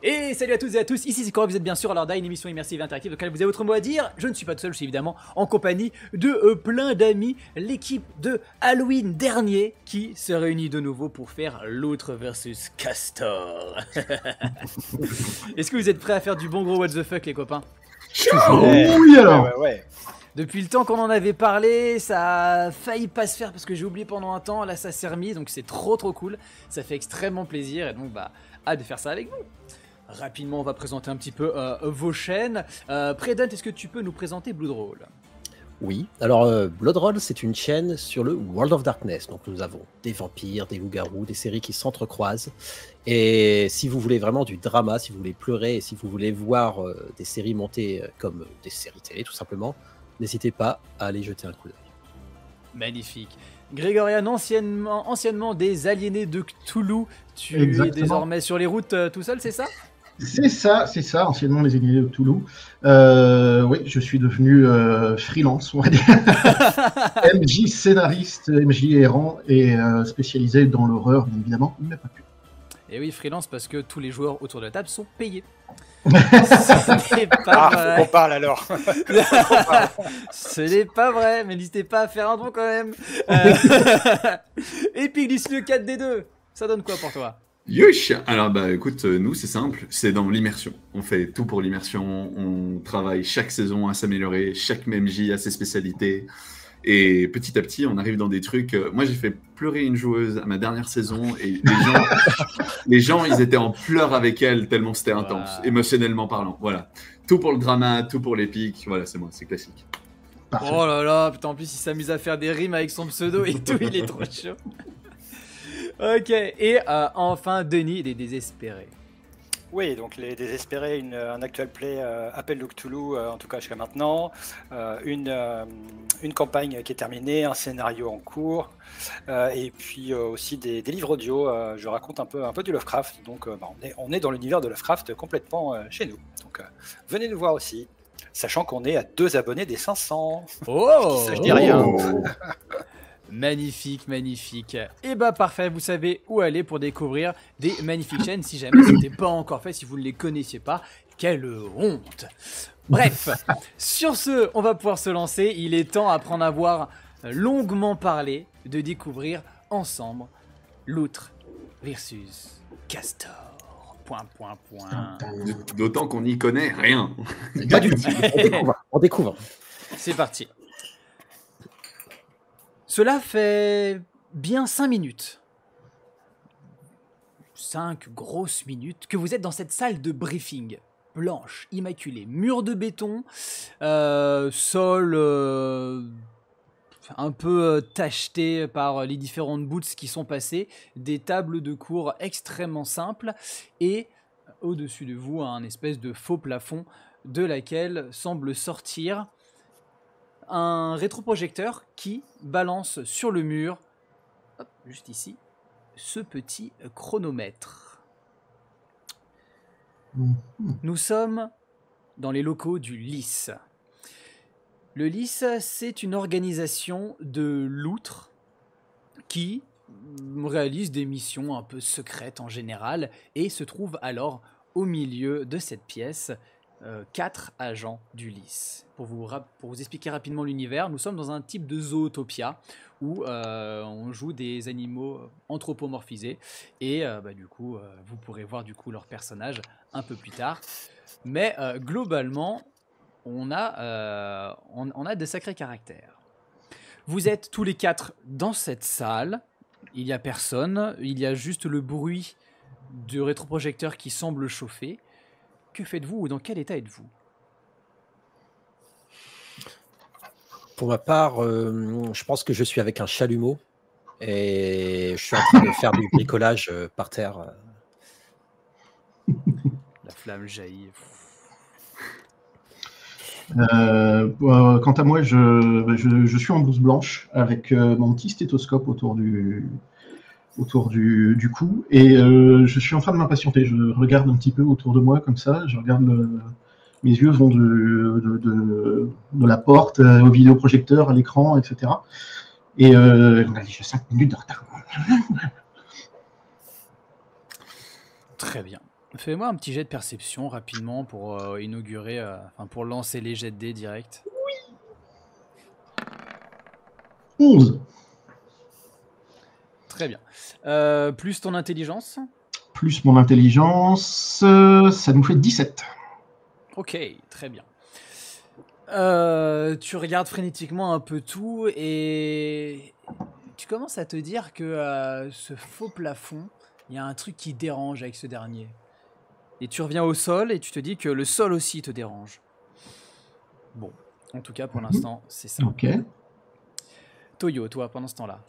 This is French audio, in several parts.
Et salut à toutes et à tous, ici c'est Cora, vous êtes bien sûr à l'Orda, une émission immersive et interactive dans laquelle vous avez autre mot à dire. Je ne suis pas tout seul, je suis évidemment en compagnie de plein d'amis, l'équipe de Halloween dernier qui se réunit de nouveau pour faire l'autre versus Castor. Est-ce que vous êtes prêts à faire du bon gros what the fuck les copains? Oui alors. Ouais. Depuis le temps qu'on en avait parlé, ça a failli pas se faire parce que j'ai oublié pendant un temps, là ça s'est remis, donc c'est trop cool, ça fait extrêmement plaisir et donc hâte de faire ça avec vous. Rapidement, on va présenter un petit peu vos chaînes. Predant, est-ce que tu peux nous présenter Bloodroll? Oui, alors Bloodroll, c'est une chaîne sur le World of Darkness. Donc nous avons des vampires, des loups-garous, des séries qui s'entrecroisent. Et si vous voulez vraiment du drama, si vous voulez pleurer et si vous voulez voir des séries montées comme des séries télé tout simplement, n'hésitez pas à aller jeter un coup d'œil. Magnifique. Grégorian, anciennement des aliénés de Cthulhu, tu Exactement. es désormais sur les routes tout seul, c'est ça? C'est ça, anciennement les ennemis de Toulouse. Oui, je suis devenu freelance, on va dire. MJ scénariste, MJ errant et spécialisé dans l'horreur, bien évidemment, mais pas que. Et oui, freelance parce que tous les joueurs autour de la table sont payés. Ce n'est pas vrai. Faut qu'on parle alors. Ce n'est pas vrai, mais n'hésitez pas à faire un don quand même. Et Piglis le 4D2, ça donne quoi pour toi? Youch! Alors écoute, nous c'est simple, c'est dans l'immersion. On fait tout pour l'immersion, on travaille chaque saison à s'améliorer, chaque MJ a ses spécialités. Et petit à petit, on arrive dans des trucs. Moi, j'ai fait pleurer une joueuse à ma dernière saison et les gens, ils étaient en pleurs avec elle tellement c'était intense, émotionnellement parlant. Voilà, tout pour le drama, tout pour l'épique. Voilà, c'est moi, c'est classique. Parfait. Oh là là, putain, en plus il s'amuse à faire des rimes avec son pseudo et tout, il est trop chaud. Ok, et enfin Denis des Désespérés. Oui, donc les Désespérés, un actual play Appel de Cthulhu, en tout cas jusqu'à maintenant, une campagne qui est terminée, un scénario en cours, et puis aussi des livres audio. Je raconte un peu du Lovecraft, donc on est dans l'univers de Lovecraft complètement chez nous. Donc venez nous voir aussi, sachant qu'on est à 2 abonnés des 500. Oh, Ça, je dis rien. Magnifique, magnifique. Et parfait, vous savez où aller pour découvrir des magnifiques chaînes si jamais ce n'était pas encore fait, si vous ne les connaissiez pas. Quelle honte! Bref, sur ce, on va pouvoir se lancer. Il est temps, après en avoir longuement parlé, de découvrir ensemble Loutre versus Castor. Point. D'autant qu'on n'y connaît rien. Pas du tout, on découvre. C'est parti. Cela fait bien 5 minutes. 5 grosses minutes que vous êtes dans cette salle de briefing. Blanche, immaculée, mur de béton, sol un peu tacheté par les différentes boots qui sont passées, des tables de cours extrêmement simples et au-dessus de vous un espèce de faux plafond de laquelle semble sortir un rétroprojecteur qui balance sur le mur, hop, juste ici, ce petit chronomètre. Nous sommes dans les locaux du LIS. Le LIS, c'est une organisation de loutres qui réalise des missions un peu secrètes en général et se trouve alors au milieu de cette pièce 4 agents du LIS. Pour vous expliquer rapidement l'univers, nous sommes dans un type de zootopia où on joue des animaux anthropomorphisés et du coup vous pourrez voir du coup leurs personnages un peu plus tard. Mais globalement, on a de sacrés caractères. Vous êtes tous les 4 dans cette salle, il n'y a personne, il y a juste le bruit du rétroprojecteur qui semble chauffer. Que faites-vous ou dans quel état êtes-vous? Pour ma part, je pense que je suis avec un chalumeau et je suis en train de faire du bricolage par terre. La flamme jaillit. Quant à moi, je suis en blouse blanche avec mon petit stéthoscope autour du cou et je suis en train de m'impatienter. Je regarde un petit peu autour de moi comme ça. Je regarde mes yeux vont de la porte au vidéoprojecteur, à l'écran, etc. Et j'ai 5 minutes de retard. Très bien. Fais-moi un petit jet de perception rapidement pour inaugurer, pour lancer les jets de dés direct. 11. Très bien. Plus ton intelligence. Plus mon intelligence, ça nous fait 17. Ok, très bien. Tu regardes frénétiquement un peu tout et tu commences à te dire que ce faux plafond, il y a un truc qui dérange avec ce dernier. Et tu reviens au sol et tu te dis que le sol aussi te dérange. Bon, en tout cas pour l'instant, c'est ça. Ok. Toyo, toi, pendant ce temps-là.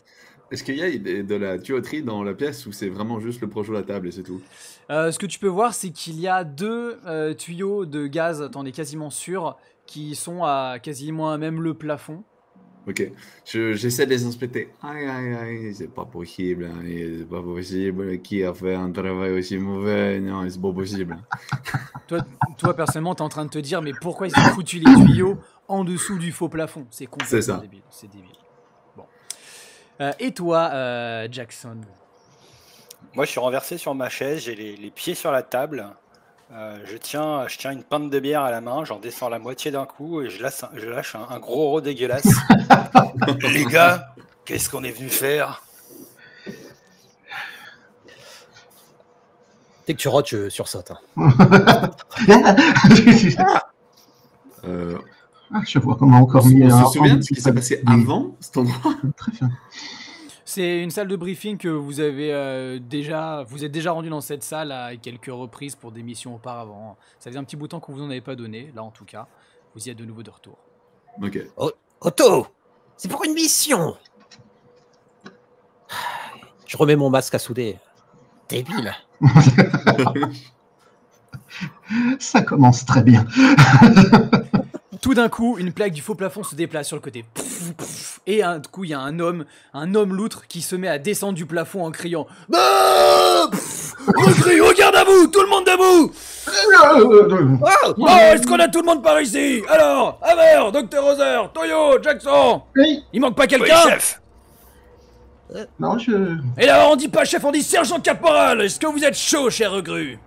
Est-ce qu'il y a de la tuyauterie dans la pièce ou c'est vraiment juste le projet de la table et c'est tout? Ce que tu peux voir, c'est qu'il y a 2 tuyaux de gaz, t'en es quasiment sûr, qui sont à quasiment même le plafond. Ok, j'essaie de les inspecter. Aïe, aïe, aïe, c'est pas possible, hein, c'est pas possible. Qui a fait un travail aussi mauvais? Non, c'est pas possible. Toi personnellement, t'es en train de te dire, mais pourquoi ils ont foutu les tuyaux en dessous du faux plafond? C'est complètement débile. C'est débile. Bon. Et toi, Jackson? Moi, je suis renversé sur ma chaise, j'ai les pieds sur la table. Je tiens une pinte de bière à la main, j'en descends la moitié d'un coup et je lâche un gros rot dégueulasse. Les gars, qu'est-ce qu'on est venu faire? Dès que tu rotes, je sursaute. Hein. Je vois comment encore mieux. On se souvient de ce qui s'est passé avant cet endroit? Très bien. C'est une salle de briefing que vous avez vous êtes déjà rendu dans cette salle à quelques reprises pour des missions auparavant. Ça faisait un petit bout de temps qu'on vous en avait pas donné, là en tout cas. Vous y êtes de nouveau de retour. Ok. Otto, c'est pour une mission. Je remets mon masque à souder. Débile. Ça commence très bien. Tout d'un coup, une plaque du faux plafond se déplace sur le côté. Et du coup, il y a un homme loutre qui se met à descendre du plafond en criant Recrue, regarde à vous, tout le monde debout. Oh, est-ce qu'on a tout le monde par ici? Alors, Hammer, Dr. Roser, Toyo, Jackson. Oui. Il manque pas quelqu'un? Oui, chef. Non, Et là, on dit pas chef, on dit sergent caporal. Est-ce que vous êtes chaud, cher recrue?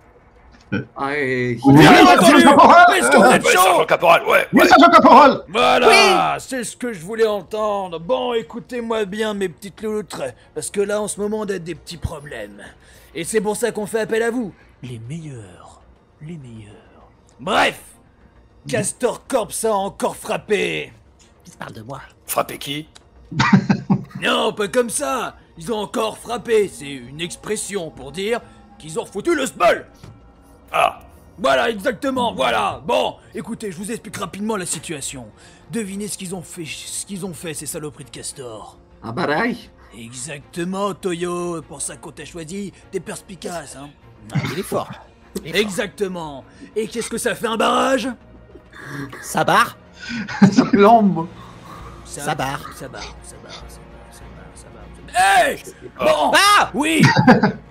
Aïe. Oui, Est-ce caporal. que vous êtes Ouais, chaud? sergent caporal, ouais. Oui, sergent caporal. Voilà, c'est ce que je voulais entendre. Bon, écoutez-moi bien, mes petites loutres, parce que là, en ce moment, on a des petits problèmes. Et c'est pour ça qu'on fait appel à vous. Les meilleurs. Les meilleurs. Bref, Castor Corps a encore frappé. Tu parles de moi. Frapper qui? Non, pas comme ça. Ils ont encore frappé. C'est une expression pour dire qu'ils ont foutu le small. Ah, Voilà, exactement, voilà. Bon, écoutez, je vous explique rapidement la situation. Devinez ce qu'ils ont fait, ces saloperies de Castor. Un baraille? Exactement, Toyo, pour ça qu'on t'a choisi, t'es perspicace, hein. Il est fort. Exactement. Et qu'est-ce que ça fait un barrage? Ça barre. L'ombre. Ça barre. Hey! Bon! Ah! Oui!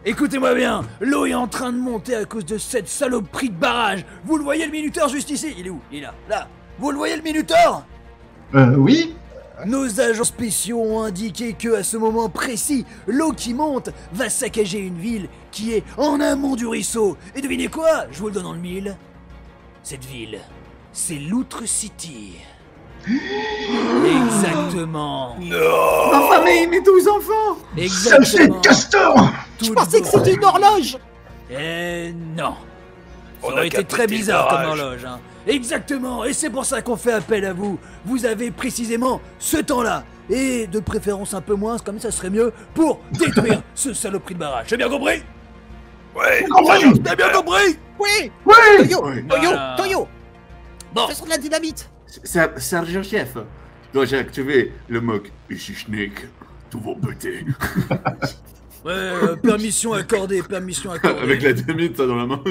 Écoutez-moi bien, l'eau est en train de monter à cause de cette saloperie de barrage. Vous le voyez le minuteur juste ici? Il est où? Il est là, là. Vous le voyez le minuteur? Oui. Nos agents spéciaux ont indiqué que à ce moment précis, l'eau qui monte va saccager une ville qui est en amont du ruisseau. Et devinez quoi? Je vous le donne dans le mille. Cette ville, c'est Loutre City. Exactement. Ma famille, mes 12 enfants. Ça le fait Castor. Je pensais que c'était une horloge. Non. Ça On aurait a été qu'à très péter le bizarre comme barrage. horloge. Hein. Exactement, et c'est pour ça qu'on fait appel à vous. Vous avez précisément ce temps-là. Et de préférence un peu moins, comme ça serait mieux, pour détruire ce saloperie de barrage. J'ai bien compris? Ouais. compris. T'as bien compris? Oui. Oui. Toyo, Oui. Toyo, Voilà. Toyo. Bon. Faisons de la dynamite. Sergent chef, dois-je activer le mock Ici Schneck, tout vont péter. Ouais, permission accordée, permission accordée. Avec la dynamite dans la main.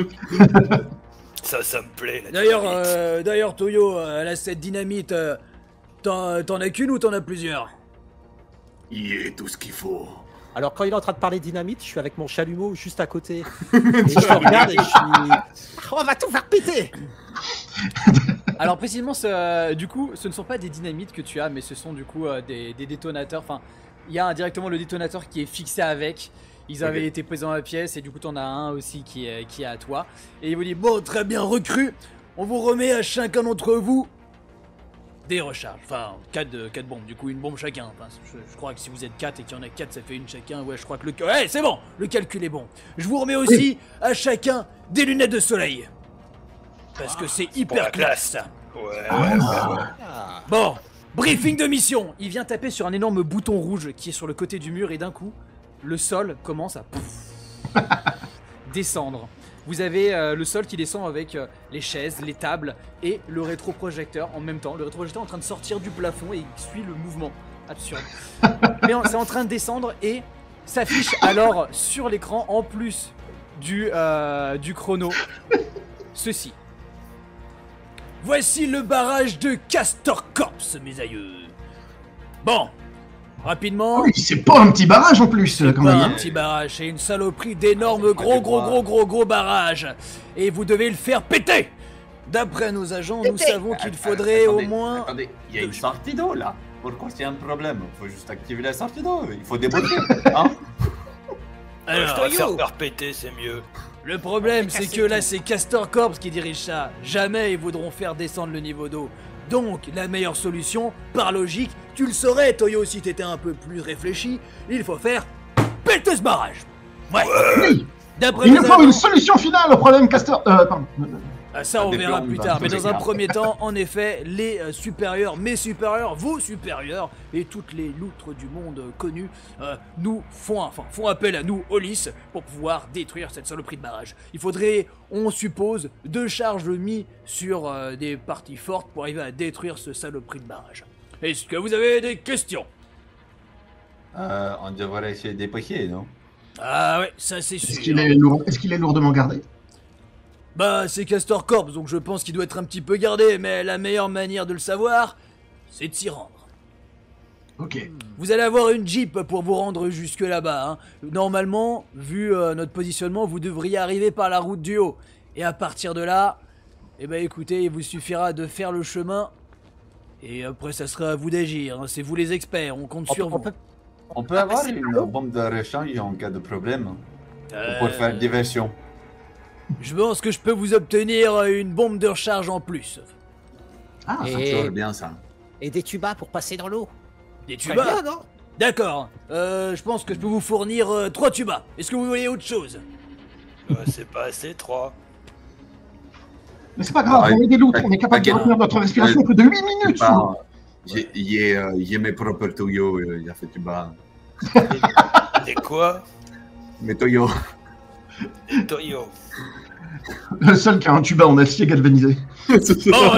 Ça me plaît. la D'ailleurs, dynamite. d'ailleurs, Toyo, là, cette dynamite, t'en as qu'une ou t'en as plusieurs? Il y a tout ce qu'il faut. Alors quand il est en train de parler dynamite, je suis avec mon chalumeau juste à côté. Et je le regarde et je suis... On va tout faire péter. Alors précisément, du coup, ce ne sont pas des dynamites que tu as, mais ce sont du coup des détonateurs. Enfin, il y a directement le détonateur qui est fixé avec. Ils avaient été posés dans la pièce et du coup t'en as un aussi qui est à toi. Et il vous dit, bon, très bien, recrue, on vous remet à chacun d'entre vous des recharges. Enfin, 4 bombes, du coup une bombe chacun. Enfin, je crois que si vous êtes 4 et qu'il y en a 4, ça fait une chacun. Ouais, je crois que ouais, c'est bon, le calcul est bon. Je vous remets aussi à chacun des lunettes de soleil. Parce que c'est hyper classe. Ouais. Bon, briefing de mission. Il vient taper sur un énorme bouton rouge qui est sur le côté du mur et d'un coup, le sol commence à descendre. Vous avez le sol qui descend avec les chaises, les tables et le rétroprojecteur en même temps. Le rétroprojecteur est en train de sortir du plafond et il suit le mouvement. Absurde. Mais c'est en train de descendre et s'affiche alors sur l'écran en plus du chrono. Ceci. Voici le barrage de Castor Corps, mes aïeux. Bon, rapidement. Oui, c'est pas un petit barrage en plus, quand Pas même. un petit barrage, c'est une saloperie d'énormes gros barrages. Et vous devez le faire péter. D'après nos agents, nous savons qu'il faudrait au moins... Attendez, il y a une sortie d'eau là. Pourquoi c'est un problème? Il faut juste activer la sortie d'eau. Il faut débloquer. Hein? Je dois faire péter, c'est mieux. Le problème, c'est que là, c'est Castor Corps qui dirige ça. Jamais ils voudront faire descendre le niveau d'eau. Donc, la meilleure solution, par logique, tu le saurais, Toyo, si t'étais un peu plus réfléchi, il faut faire péter ce barrage. Ouais. Oui. D'après Il mes nous faut agents- une solution finale au problème Castor. Pardon. Ah, ça, on Des verra plans, plus bah, tard. Mais tous dans les un cas. premier temps, en effet, les supérieurs, mes supérieurs, vos supérieurs et toutes les loutres du monde connues font appel à nous, Olis, pour pouvoir détruire cette saloperie de barrage. Il faudrait, on suppose, 2 charges mises sur des parties fortes pour arriver à détruire ce saloperie de barrage. Est-ce que vous avez des questions? On devrait essayer de dépêcher, non? Ah ouais, ça c'est sûr. Est-ce qu'il est lourdement gardé? Bah, c'est Castor Corps, donc je pense qu'il doit être un petit peu gardé, mais la meilleure manière de le savoir, c'est de s'y rendre. Ok. Vous allez avoir une Jeep pour vous rendre jusque là-bas. Hein. Normalement, vu notre positionnement, vous devriez arriver par la route du haut. Et à partir de là, eh ben écoutez, il vous suffira de faire le chemin. Et après, ça sera à vous d'agir. Hein. C'est vous les experts, on compte sur vous. On peut avoir une bombe de rechange en cas de problème. Pour faire diversion. Je pense que je peux vous obtenir une bombe de recharge en plus. Ah, Ça Et, serait bien ça. et des tubas pour passer dans l'eau. Des Très tubas? bien, non? D'accord. Je pense que je peux vous fournir 3 tubas. Est-ce que vous voulez autre chose? C'est pas assez, 3. mais c'est pas grave, on est des loutres, on est capable de T'inquiète. retenir notre respiration que de 8 minutes. sous l'eau. J'ai mes propres Toyo, il a fait du bas. Et quoi? Mes Toyo. Toyo. Le seul qui a un tuba en acier galvanisé. Bon,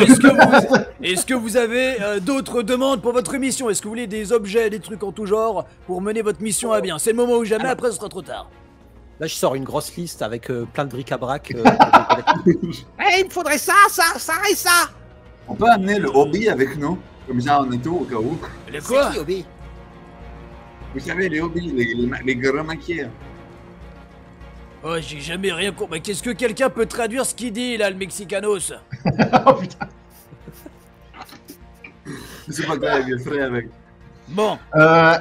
est-ce que vous avez d'autres demandes pour votre mission? Est-ce que vous voulez des objets, des trucs en tout genre pour mener votre mission à bien? C'est le moment ou jamais, après ce sera trop tard. Là, je sors une grosse liste avec plein de bric-à-brac. Eh, il me faudrait ça et ça. On peut amener le hobby avec nous. Comme ça, on est tout au cas où. Le C'est quoi? qui, Obi? Vous savez, les hobbies, les grands maquillés. Oh, j'ai jamais rien compris. Mais qu'est-ce que quelqu'un peut traduire ce qu'il dit là, le Mexicanos? Oh putain. C'est pas grave, je ferai avec. Bon,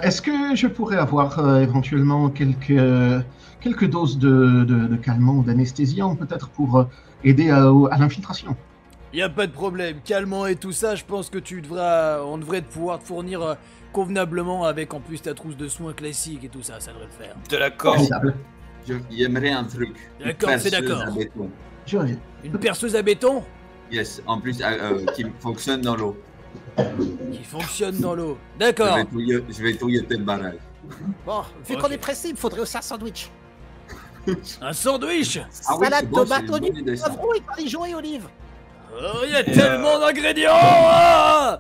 Est-ce que je pourrais avoir éventuellement quelques doses de calmant ou d'anesthésiant, peut-être pour aider à l'infiltration? y a pas de problème. Calmant et tout ça, je pense que on devrait pouvoir te fournir convenablement avec en plus ta trousse de soins classique et tout ça, ça devrait le faire. De l'accord. Formidable. J'aimerais un truc. Une D'accord, c'est perceuse d'accord. à béton. Je reviens. Une perceuse à béton Yes, en plus, qui fonctionne dans l'eau. qui fonctionne dans l'eau. D'accord. Je vais touiller le barrage. Bon, vu Ok. qu'on est pressé, il me faudrait aussi un sandwich. Un sandwich? Ah oui, Salade c'est bon, de c'est une bâton bonne idée, ça. poivron et cornichons et olives. Oh, il y a tellement d'ingrédients ah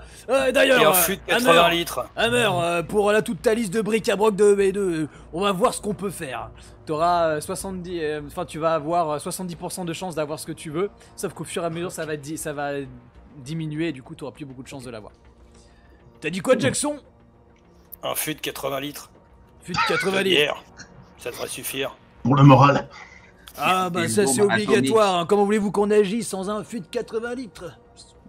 D'ailleurs, Et un fût de 80 litres. Hammer, pour toute ta liste de bric-à-broc on va voir ce qu'on peut faire. T'auras 70, tu vas avoir 70% de chance d'avoir ce que tu veux, sauf qu'au fur et à mesure ça va diminuer et du coup t'auras plus beaucoup de chance de l'avoir. T'as dit quoi, Jackson? Un fût de 80 litres. Fût de 80 litres. Bière. Ça devrait suffire. Pour le moral. Ah bah Une ça bombe c'est obligatoire, hein. Comment voulez-vous qu'on agisse sans un fût de 80 litres?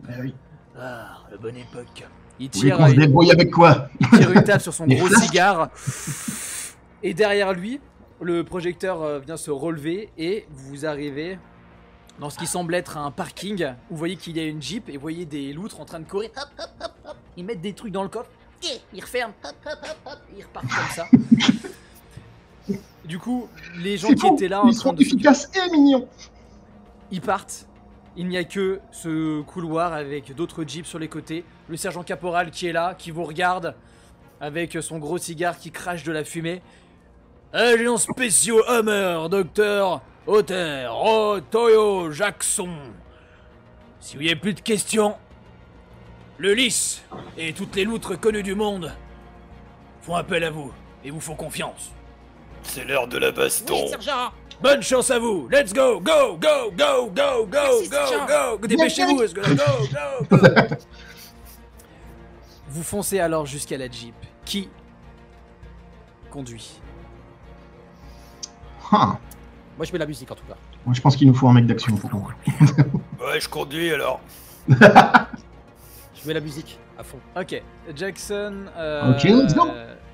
Ben oui. Ah, la bonne époque. Il Vous voulez tire, qu'on se débrouille avec quoi? il tire une table sur son Des gros flasques. cigare. Et derrière lui, le projecteur vient se relever et vous arrivez dans ce qui semble être un parking. Vous voyez qu'il y a une Jeep et vous voyez des loutres en train de courir. Hop, hop, hop, hop. Ils mettent des trucs dans le coffre. Et ils referment. Hop, hop, hop, hop. Ils repartent comme ça. Du coup, les gens C'est qui beau, étaient là en ils train sont de efficaces et mignons. ils partent. Il n'y a que ce couloir avec d'autres jeeps sur les côtés. Le sergent caporal qui est là, qui vous regarde avec son gros cigare qui crache de la fumée. Agents spéciaux Hummer, Docteur Otter, Toyo, Jackson. Si vous n'avez plus de questions, le lys et toutes les loutres connues du monde font appel à vous et vous font confiance. C'est l'heure de la baston. Oui, sergent. Bonne chance à vous. Let's go, go, go, go, go, go, Merci, go, sergent. go. Dépêchez-vous, let's go, go, go, go. Vous foncez alors jusqu'à la Jeep. Qui conduit? Ah, Moi, je mets la musique en tout cas. moi, je pense qu'il nous faut un mec d'action pour convaincre. Ouais, je conduis alors. Je mets la musique à fond. Ok, Jackson. Ok, let's go.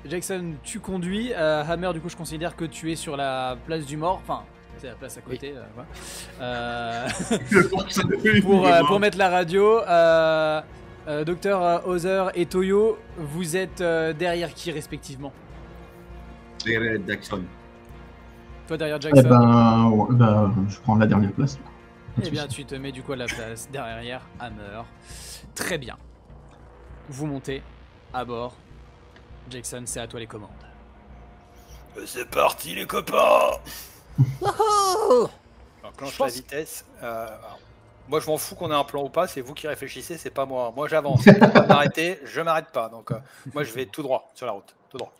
Jackson, tu conduis. Hammer, du coup, je considère que tu es sur la place du mort. Enfin, c'est la place à côté. Voilà. Pour mettre la radio. Docteur Other et Toyo, vous êtes derrière qui respectivement? Jackson. Toi derrière Eh Jackson. je prends la dernière place. Eh bien, tu te mets du coup à la place derrière Hammer. Très bien. Vous montez à bord. Jackson, c'est à toi les commandes. C'est parti les copains. Oh Enclenche Je la pense- vitesse. Alors, moi je m'en fous qu'on ait un plan ou pas, c'est vous qui réfléchissez, c'est pas moi. Moi j'avance. Si vous m'arrêtez, je m'arrête pas. Donc moi je vais tout droit sur la route. Tout droit.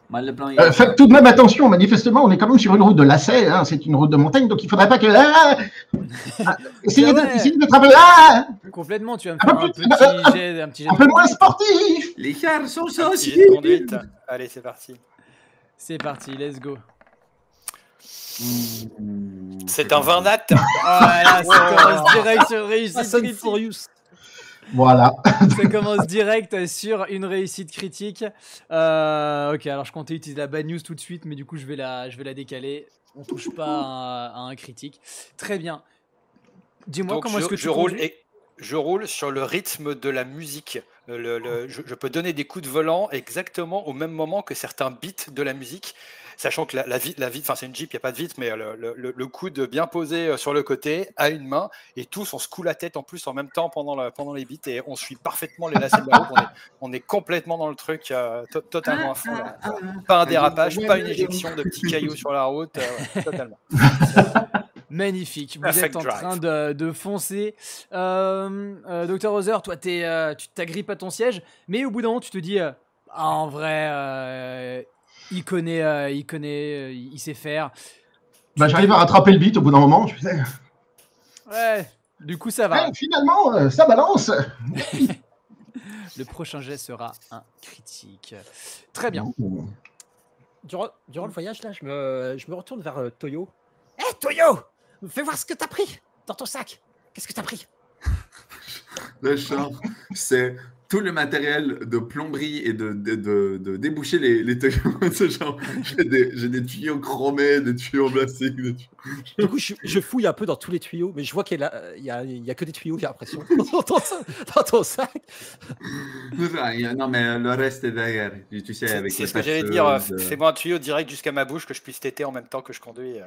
Moi, le plan, Faites tout de même attention, manifestement, on est quand même sur une route de lacet, hein, c'est une route de montagne, donc il faudrait pas que... essayez Ouais. d'être un peu là, Complètement, tu vas me Un faire peu un plus- petit jet un de peu moins conduite. sportif. Les cars sont Un petit jet aussi. de conduite. Allez, c'est parti. C'est parti, let's go. C'est un 20 nat. Voilà, ça commence direct sur réussite Fast and critique. Furious. Voilà. Ça commence direct sur une réussite critique. Ok, alors je comptais utiliser la bad news tout de suite, mais du coup je vais la décaler. On touche pas à un critique. Très bien. Dis-moi Donc comment est-ce que tu je roule conduis. et je roule sur le rythme de la musique. Je peux donner des coups de volant exactement au même moment que certains beats de la musique, sachant que la vitre, enfin c'est une Jeep, il n'y a pas de vitre, mais le coude bien posé sur le côté à une main, et tous on se coule la tête en plus en même temps pendant les beats, et on suit parfaitement les lacets de la route. On est complètement dans le truc, totalement à fond. Là. Pas un dérapage, pas une éjection de petits cailloux sur la route, totalement. Magnifique. Vous Perfect êtes en drive. train de foncer. Dr. Other, toi, tu t'agrippes à ton siège, mais au bout d'un moment, tu te dis, en vrai, il connaît, il sait faire. J'arrive à rattraper le beat au bout d'un moment, je sais. Ouais, du coup, ça va. Finalement, ça balance. Le prochain jet sera un critique. Très bien. Durant le voyage, là, je me retourne vers Toyo. Hé, Toyo! Fais voir ce que t'as pris dans ton sac. Qu'est-ce que t'as pris? Le champ, c'est tout le matériel de plomberie et de déboucher les tuyaux. Ce genre, j'ai des tuyaux chromés, des tuyaux en plastique. Du coup, je fouille un peu dans tous les tuyaux, mais je vois qu'il y a que des tuyaux, j'ai l'impression, dans ton sac. Non, mais le reste est derrière. Tu sais, avec C'est les ce que j'allais dire, perceuses, fais-moi un tuyau direct jusqu'à ma bouche que je puisse téter en même temps que je conduis.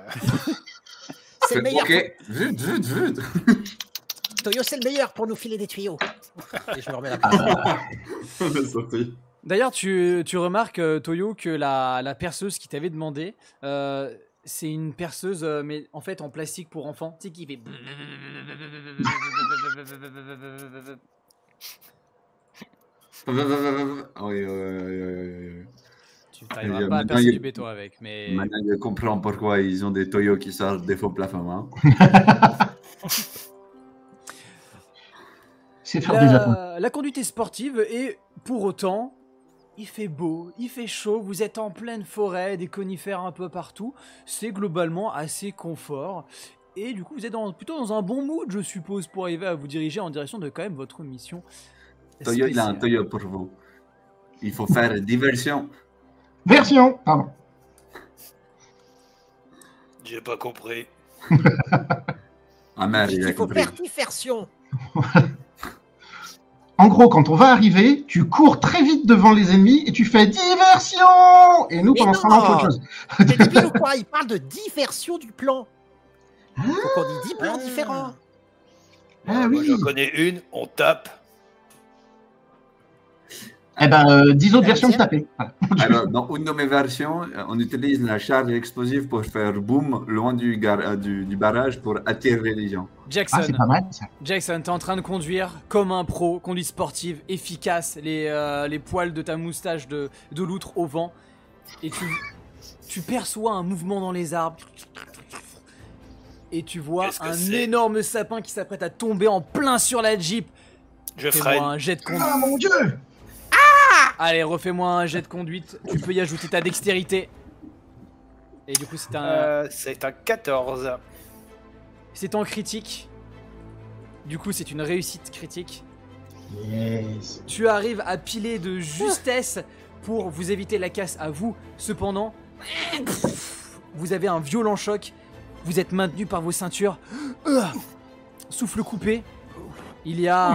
C'est le meilleur. Ok, vite. Toyo, c'est le meilleur pour nous filer des tuyaux. Et je me remets la place. On est sorti. D'ailleurs, tu remarques, Toyo, que la perceuse qui t'avait demandé, c'est une perceuse, mais en fait en plastique pour enfants. Tu sais, qui fait. Oui. Tu n'arriveras pas à Maintenant, percer il- du béton avec, mais. Maintenant, je comprends pourquoi ils ont des Toyo qui sortent des faux plafonds. Hein. C'est faire des atouts. La conduite est sportive et pour autant, il fait beau, il fait chaud, vous êtes en pleine forêt, des conifères un peu partout. C'est globalement assez confort. Et du coup, vous êtes plutôt dans un bon mood, je suppose, pour arriver à vous diriger en direction de quand même votre mission. Toyo, il a un spéciale. Toyo pour vous. Il faut faire diversion. Version, pardon. J'ai pas compris. Ah merde, il a Il faut compris. faire diversion. En gros, quand on va arriver, tu cours très vite devant les ennemis et tu fais diversion. Et nous, Mais pendant ce temps-là, on fait autre non. chose. T'es débile ou quoi? Il parle de diversion du plan. Faut qu'on ait 10 plans différents. Ah Moi, oui. j'en connais une, on tape. Eh ben, 10 autres La versions de deuxième. taper. Voilà. Alors, dans une de mes versions, on utilise la charge explosive pour faire boum loin du barrage pour attirer les gens. Jackson, Ah, c'est pas mal ça. Jackson, t'es en train de conduire comme un pro, conduite sportive, efficace, les poils de ta moustache de loutre au vent, et tu perçois un mouvement dans les arbres, et tu vois Qu'est-ce que un c'est énorme sapin qui s'apprête à tomber en plein sur la Jeep. Je Fais-moi freine. un jet de conduite. Ah mon dieu. Allez, refais-moi un jet de conduite. Tu peux y ajouter ta dextérité. Et du coup, C'est un 14. c'est en critique. Du coup, c'est une réussite critique. Yes. Tu arrives à piler de justesse pour vous éviter la casse à vous. Cependant, vous avez un violent choc. Vous êtes maintenu par vos ceintures. Souffle coupé. Il y a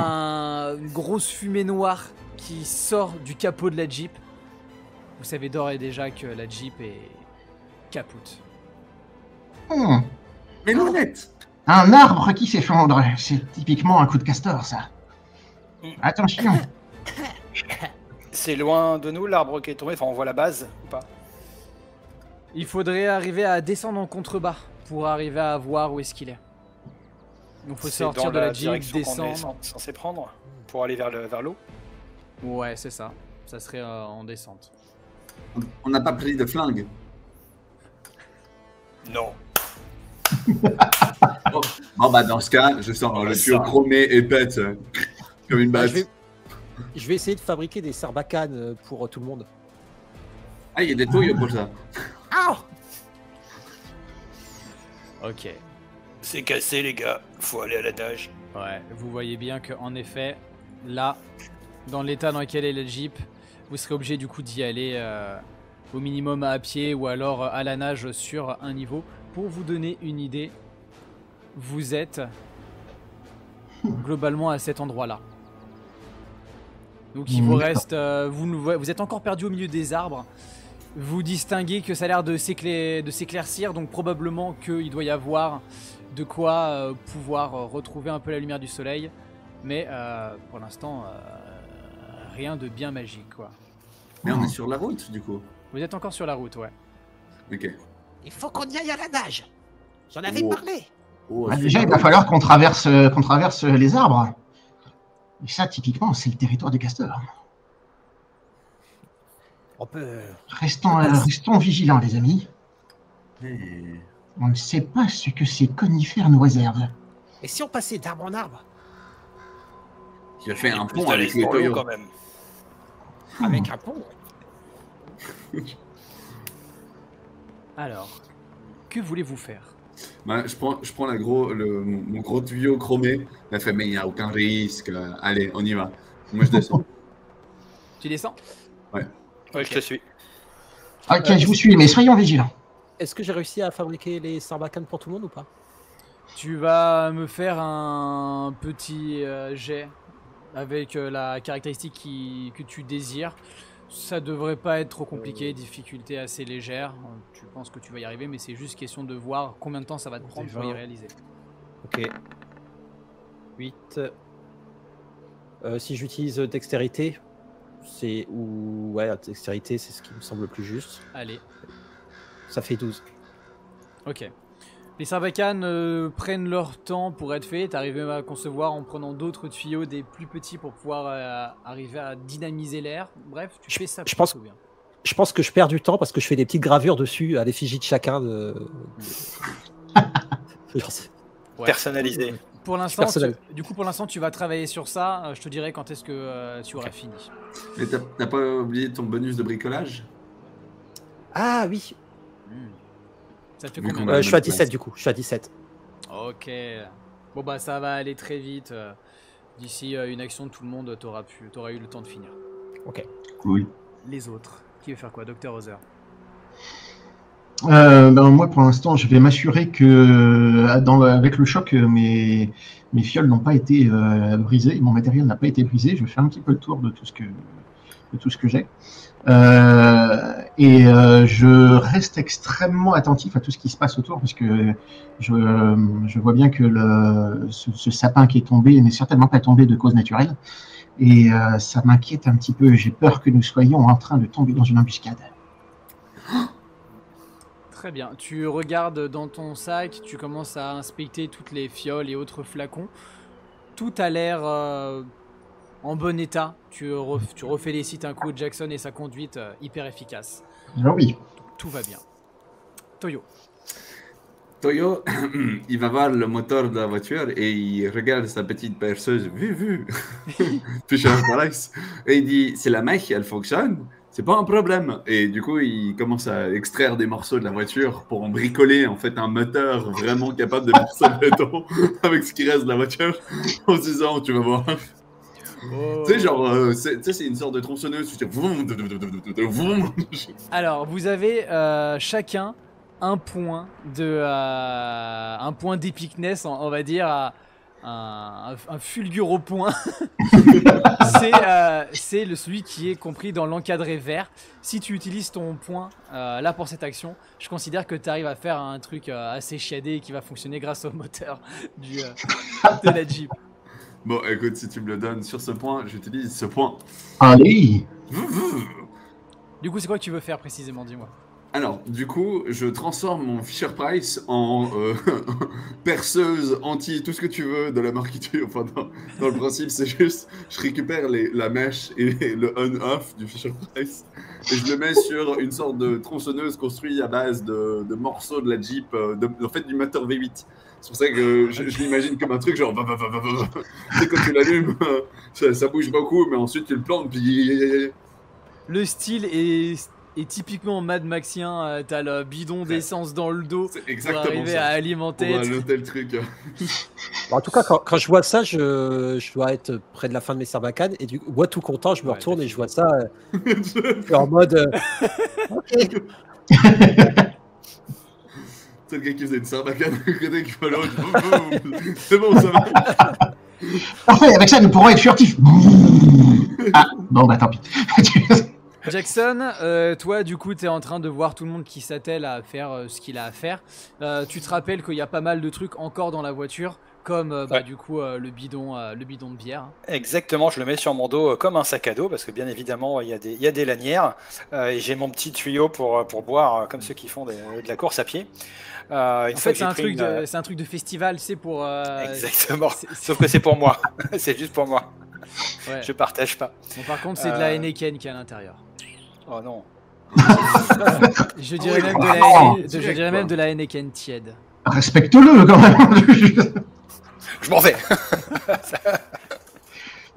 une grosse fumée noire qui sort du capot de la Jeep. Vous savez d'ores et déjà que la Jeep est capoute. Mais lunettes. Un arbre qui s'effondre. C'est typiquement un coup de castor, ça. Attention. C'est loin de nous l'arbre qui est tombé. Enfin, on voit la base ou pas? Il faudrait arriver à descendre en contrebas pour arriver à voir où est-ce qu'il est. Donc faut C'est sortir dans de la Jeep, direction qu'on est descendre. censé prendre pour aller vers l'eau. Ouais, c'est ça. Ça serait en descente. On n'a pas pris de flingue. Non. Bon, bah, dans ce cas, je sors Oh, le ça. tuyau chromé et pète comme une Ah, batte. je vais essayer de fabriquer des sarbacanes pour tout le monde. Ah, il y a des tuyaux pour ça. Ah. Ok. C'est cassé, les gars. Faut aller à la nage. Ouais, vous voyez bien que en effet, là, dans l'état dans lequel est la Jeep, vous serez obligé du coup d'y aller au minimum à pied ou alors à la nage sur un niveau. Pour vous donner une idée, vous êtes globalement à cet endroit-là. Donc il vous reste, vous êtes encore perdu au milieu des arbres. Vous distinguez que ça a l'air de s'éclaircir, donc probablement qu'il doit y avoir de quoi pouvoir retrouver un peu la lumière du soleil. Mais pour l'instant, rien de bien magique, quoi. Mais on est sur la route, du coup. Vous êtes encore sur la route, ouais. Ok. Il faut qu'on y aille à la nage. J'en avais Oh. parlé. Oh, Bah, c'est déjà, il pas va falloir qu'on traverse les arbres. Et ça, typiquement, c'est le territoire des castors. On peut. Restons vigilants, les amis. Mais- On ne sait pas ce que ces conifères nous réservent. Et si on passait d'arbre en arbre Tu as fait un Plus pont de avec laisse les pour l'eau, tuyaux. quand même. avec un pont? Alors, que voulez-vous faire? Bah, je prends mon gros tuyau chromé. Elle fait, mais il n'y a aucun risque. Allez, on y va. Moi, je descends. Tu descends? Ouais, je te suis. Ok, je vous suis, mais soyons vigilants. Est-ce que j'ai réussi à fabriquer les sarbacanes pour tout le monde ou pas? Tu vas me faire un petit jet avec la caractéristique que tu désires. Ça devrait pas être trop compliqué, difficulté assez légère. Tu penses que tu vas y arriver, mais c'est juste question de voir combien de temps ça va te prendre pour y 20. réaliser. Ok. 8. Si j'utilise dextérité, c'est ou ouais, dextérité, c'est ce qui me semble le plus juste. Allez, Ça fait 12. ok. Les sarbacanes prennent leur temps pour être faits. T'arrives même à concevoir en prenant d'autres tuyaux, des plus petits pour pouvoir arriver à dynamiser l'air. Bref, tu fais ça je pense- plutôt bien. Je pense que je perds du temps parce que je fais des petites gravures dessus à l'effigie de chacun Genre, Ouais. Personnalisé. Pour l'instant, personnel. du coup, pour l'instant, tu vas travailler sur ça. Je te dirai quand est-ce que tu auras fini. Mais t'as pas oublié ton bonus de bricolage? Ah oui, Ça te fait Vu combien? qu'on a- je suis à même 17 place. du coup. Je suis à 17. Ok. Bon bah ça va aller très vite. D'ici une action de tout le monde, t'auras eu le temps de finir. Oui. Les autres. Qui veut faire quoi? Dr. Hauser. Moi, pour l'instant, je vais m'assurer que, avec le choc, mes fioles n'ont pas été brisées, mon matériel n'a pas été brisé. Je vais faire un petit peu le tour de tout ce que j'ai. Je reste extrêmement attentif à tout ce qui se passe autour, parce que je vois bien que ce sapin qui est tombé n'est certainement pas tombé de cause naturelle. Et ça m'inquiète un petit peu. J'ai peur que nous soyons en train de tomber dans une embuscade. Très bien. Tu regardes dans ton sac, tu commences à inspecter toutes les fioles et autres flacons. Tout a l'air en bon état. Tu refélicies un coup Jackson et sa conduite hyper efficace. Ah oui. Tout va bien. Toyo. Toyo, il va voir le moteur de la voiture et il regarde sa petite perceuse, vu, Fisher-Price, et il dit, si la mèche, elle fonctionne, c'est pas un problème. Et du coup, il commence à extraire des morceaux de la voiture pour en bricoler en fait un moteur vraiment capable de percer le béton avec ce qui reste de la voiture, en se disant, tu vas voir. Oh. Tu sais, genre, c'est une sorte de tronçonneuse, tu sais, Alors, vous avez chacun un point d'épicness, on va dire, un fulguro point. C'est celui qui est compris dans l'encadré vert. Si tu utilises ton point là pour cette action, je considère que tu arrives à faire un truc assez chiadé qui va fonctionner grâce au moteur de la Jeep. Bon, écoute, si tu me le donnes sur ce point, j'utilise ce point. Allez. Du coup, c'est quoi que tu veux faire précisément, dis-moi. Alors, du coup, je transforme mon Fisher-Price en perceuse anti tout ce que tu veux de la marque tu. Enfin, dans le principe, c'est juste, je récupère la mèche et le on-off du Fisher-Price et je le mets sur une sorte de tronçonneuse construite à base de morceaux de la Jeep, en fait du moteur V8. C'est pour ça que je l'imagine comme un truc genre, tu sais, quand tu l'allumes, ça bouge beaucoup, mais ensuite tu le plantes, puis... Le style est typiquement Mad Maxien, t'as le bidon d'essence dans le dos pour arriver ça. à alimenter. Pour noter le truc. En tout cas, quand je vois ça, je dois être près de la fin de mes sarbacanes et moi tout content, je me retourne et je vois ça en mode ok. C'est le gars qui faisait une sarbacane à côté qui fait l'autre. C'est bon, ça va. Parfait, avec ça, nous pourrons être furtifs. Ah, bon, bah tant pis. Jackson, toi du coup t'es en train de voir tout le monde qui s'attelle à faire ce qu'il a à faire. Tu te rappelles qu'il y a pas mal de trucs encore dans la voiture, comme du coup le bidon de bière. Exactement, je le mets sur mon dos comme un sac à dos parce que bien évidemment il y a des lanières et j'ai mon petit tuyau pour boire comme ceux qui font de la course à pied. En fait c'est un truc de festival, c'est pour... Exactement, sauf que c'est pour moi, c'est juste pour moi. Ouais. Je partage pas. Bon, par contre c'est de la Heineken qui est à l'intérieur. Oh non. Je dirais même de la Heineken tiède. Respecte-le quand même. Je m'en vais.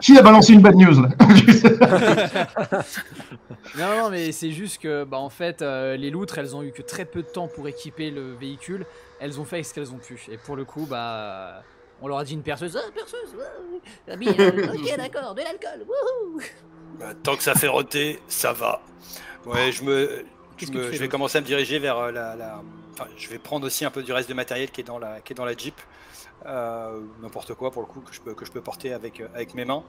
Qui a balancé une bad news là? Non, mais c'est juste que, en fait, les loutres, elles ont eu que très peu de temps pour équiper le véhicule. Elles ont fait ce qu'elles ont pu. Et pour le coup, on leur a dit une perceuse. Ah, perceuse, la bière, ok, d'accord, de l'alcool, wouhou. Tant que ça fait roter, ça va. Ouais, je vais commencer à me diriger vers Enfin, je vais prendre aussi un peu du reste de matériel qui est dans la Jeep. N'importe quoi pour le coup que je peux porter avec mes mains.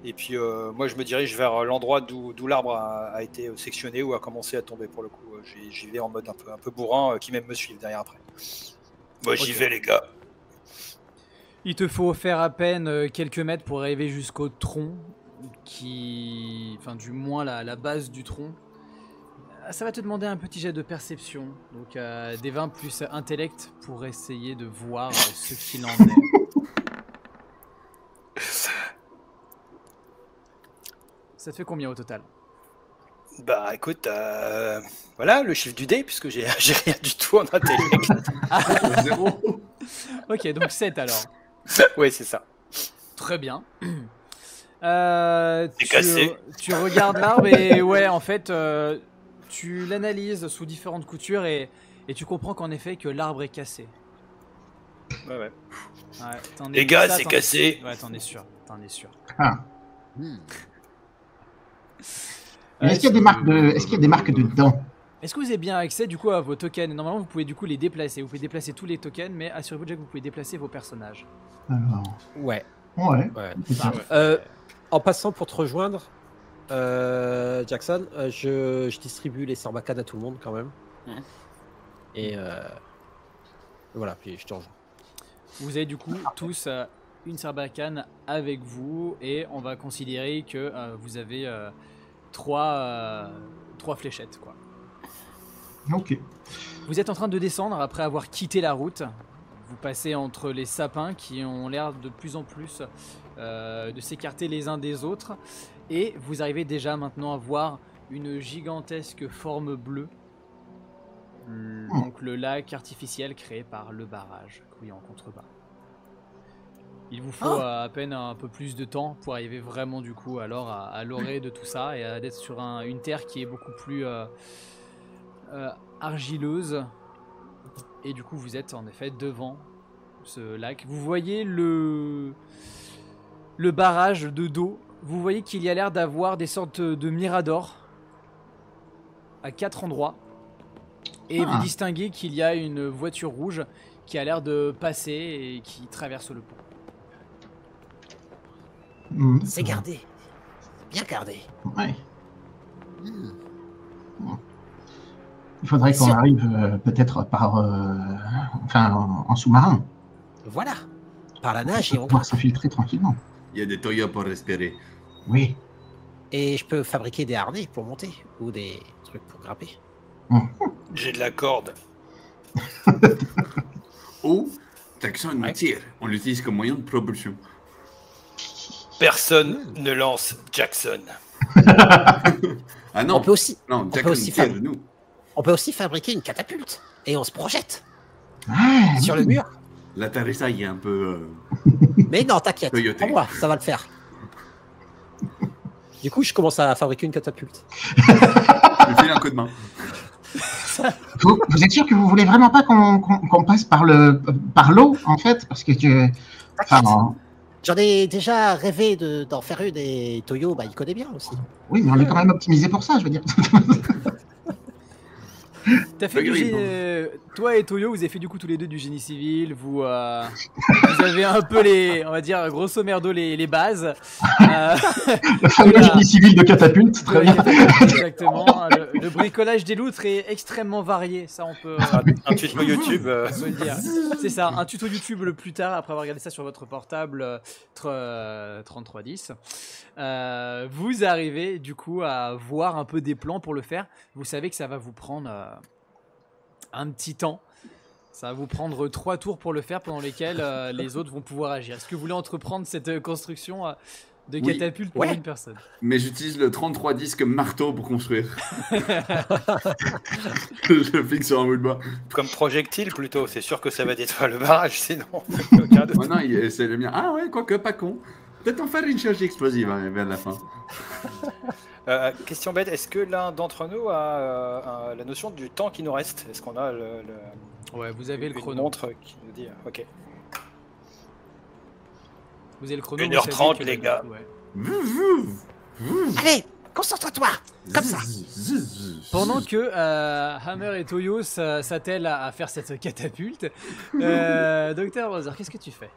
Et puis moi je me dirige vers l'endroit d'où l'arbre a été sectionné ou a commencé à tomber pour le coup. J'y vais en mode un peu bourrin qui même me suivent derrière après. Moi j'y vais les gars. Il te faut faire à peine quelques mètres pour arriver jusqu'au tronc du moins la base du tronc. Ça va te demander un petit jet de perception, donc des 20 plus intellect pour essayer de voir ce qu'il en est. Ça te fait combien au total? Bah écoute, voilà le chiffre du dé puisque j'ai rien du tout en intellect. 0. Ok, donc 7 alors. Oui, c'est ça. Très bien. Cassé. Tu regardes l'arbre et ouais, en fait, tu l'analyses sous différentes coutures et tu comprends qu'en effet que l'arbre est cassé. Ouais. Les gars, c'est cassé. Ouais, t'en es sûr. Ah. Est-ce qu'il y a des marques de dents? Est-ce que vous avez bien accès du coup à vos tokens? Normalement, vous pouvez du coup les déplacer. Vous pouvez déplacer tous les tokens, mais assurez-vous déjà que vous pouvez déplacer vos personnages. Alors, Ouais. ouais. En passant pour te rejoindre, Jackson, je distribue les sarbacanes à tout le monde quand même. Et voilà, puis je te rejoins. Vous avez du coup tous une sarbacane avec vous et on va considérer que vous avez 3 fléchettes, quoi. Ok. Vous êtes en train de descendre après avoir quitté la route. Vous passez entre les sapins qui ont l'air de plus en plus de s'écarter les uns des autres. Et vous arrivez déjà maintenant à voir une gigantesque forme bleue. Donc le lac artificiel créé par le barrage, oui, en contrebas. Il vous faut à peine un peu plus de temps pour arriver vraiment du coup alors à l'orée de tout ça et à d'être sur une terre qui est beaucoup plus argileuse. Et du coup vous êtes en effet devant ce lac. Vous voyez le barrage de dos. Vous voyez qu'il y a l'air d'avoir des sortes de miradors à 4 endroits. Et vous distinguez qu'il y a une voiture rouge qui a l'air de passer et qui traverse le pont. C'est gardé. Bien gardé. Ouais. Il faudrait qu'on arrive peut-être par, en sous-marin. Voilà. Par la nage et on pour pouvoir s'infiltrer tranquillement. Il y a des Toyo pour respirer. Oui. Et je peux fabriquer des harnais pour monter ou des trucs pour grimper. J'ai de la corde. Ou Jackson nous tire. On l'utilise comme moyen de propulsion. Personne ne lance Jackson. Ah non. On peut aussi, non, Jackson tire de nous. On peut aussi fabriquer une catapulte et on se projette sur oui. le mur. L'atterrissage est un peu. Mais non, t'inquiète. Toyoté. Pour moi, ça va le faire. Du coup, je commence à fabriquer une catapulte. Je lui file un coup de main. Vous êtes sûr que vous voulez vraiment pas qu'on passe par l'eau, en fait? Parce que J'en ai déjà rêvé d'en faire une et Toyo, bah, il connaît bien aussi. oui, mais on est quand même optimisé pour ça, je veux dire. T'as fait toi et Toyo, vous avez fait du coup tous les deux du génie civil. Vous avez un peu on va dire grosso merdo les bases. Le fameux génie civil de catapulte, très bien. Exactement. Le bricolage des loutres est extrêmement varié. Ça, on peut. Un tuto YouTube. On peut le dire. C'est ça. Un tuto YouTube le plus tard après avoir regardé ça sur votre portable 3310. Vous arrivez du coup à voir un peu des plans pour le faire. Vous savez que ça va vous prendre un petit temps. Ça va vous prendre 3 tours pour le faire pendant lesquels les autres vont pouvoir agir. Est-ce que vous voulez entreprendre cette construction de catapulte pour une personne? Mais j'utilise le 3310 comme marteau pour construire. Je le fixe sur un bout de bois. Comme projectile plutôt. C'est sûr que ça va détruire le barrage sinon. Aucun doute. Oh non, c'est le mien. Ah ouais, quoique, pas con. Peut-être en faire une charge explosive vers la fin. Question bête, est-ce que l'un d'entre nous a la notion du temps qui nous reste? Est-ce qu'on a Ouais, vous avez le une chrono. montre qui nous dit ok. Vous avez le chrono. 1h30 les gars. Allez, concentre-toi. Comme ça. Pendant que Hammer et Toyo s'attellent à faire cette catapulte, Dr. Bowser, qu'est-ce que tu fais?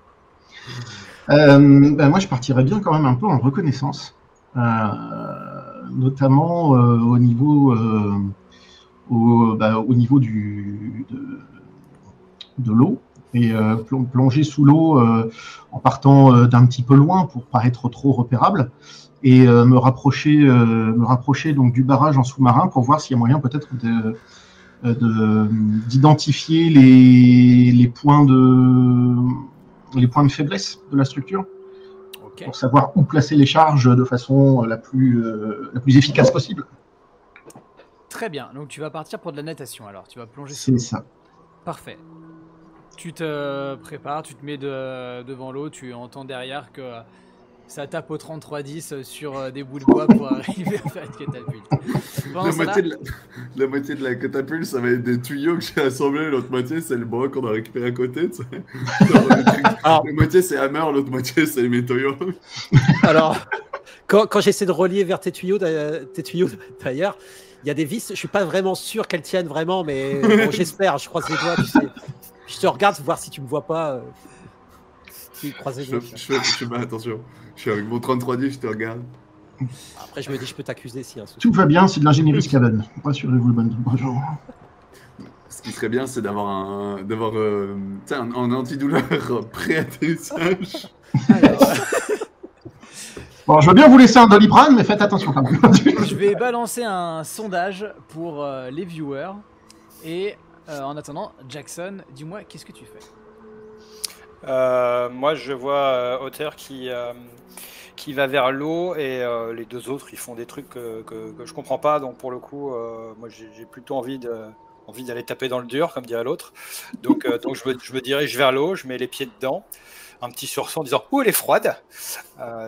Moi, je partirais bien quand même un peu en reconnaissance, notamment au niveau de l'eau et plonger sous l'eau en partant d'un petit peu loin pour pas être trop repérable et me rapprocher donc du barrage en sous-marin pour voir s'il y a moyen peut-être d'identifier les points de faiblesse de la structure, pour savoir où placer les charges de façon la plus efficace possible. Très bien, donc tu vas partir pour de la natation alors, tu vas plonger. C'est ça. Parfait. Tu te prépares, tu te mets devant l'eau, tu entends derrière que ça tape au 3310 sur des bouts de bois pour arriver à faire une catapulte. La moitié de la catapulte, ça va être des tuyaux que j'ai assemblés, l'autre moitié, c'est le bois qu'on a récupéré à côté. Tu sais. La moitié, c'est Hammer, l'autre moitié, c'est mes tuyaux. Alors, quand j'essaie de relier vers tes tuyaux d'ailleurs, Il y a des vis, je suis pas vraiment sûr qu'elles tiennent vraiment, mais bon, j'espère, je croise les doigts, tu sais. Je te regarde pour voir si tu me vois pas. Si croise les doigts. Je fais attention. Je suis avec mon 3310, je te regarde. Après, je me dis, je peux t'accuser si un souci. Tout va bien, c'est de l'ingénierie Scaven. Rassurez-vous, le bonjour. Ce qui serait bien, c'est d'avoir un antidouleur pré-atterrissage. Bon, je veux bien vous laisser un Doliprane, mais faites attention quand même. Je vais balancer un sondage pour les viewers. Et en attendant, Jackson, dis-moi, qu'est-ce que tu fais? Moi, je vois Otter qui va vers l'eau et les deux autres, ils font des trucs que je comprends pas. Donc, pour le coup, moi, j'ai plutôt envie d'aller taper dans le dur, comme dirait l'autre. Donc je me dirige vers l'eau, je mets les pieds dedans, un petit sursaut en disant « Ouh, elle est froide !»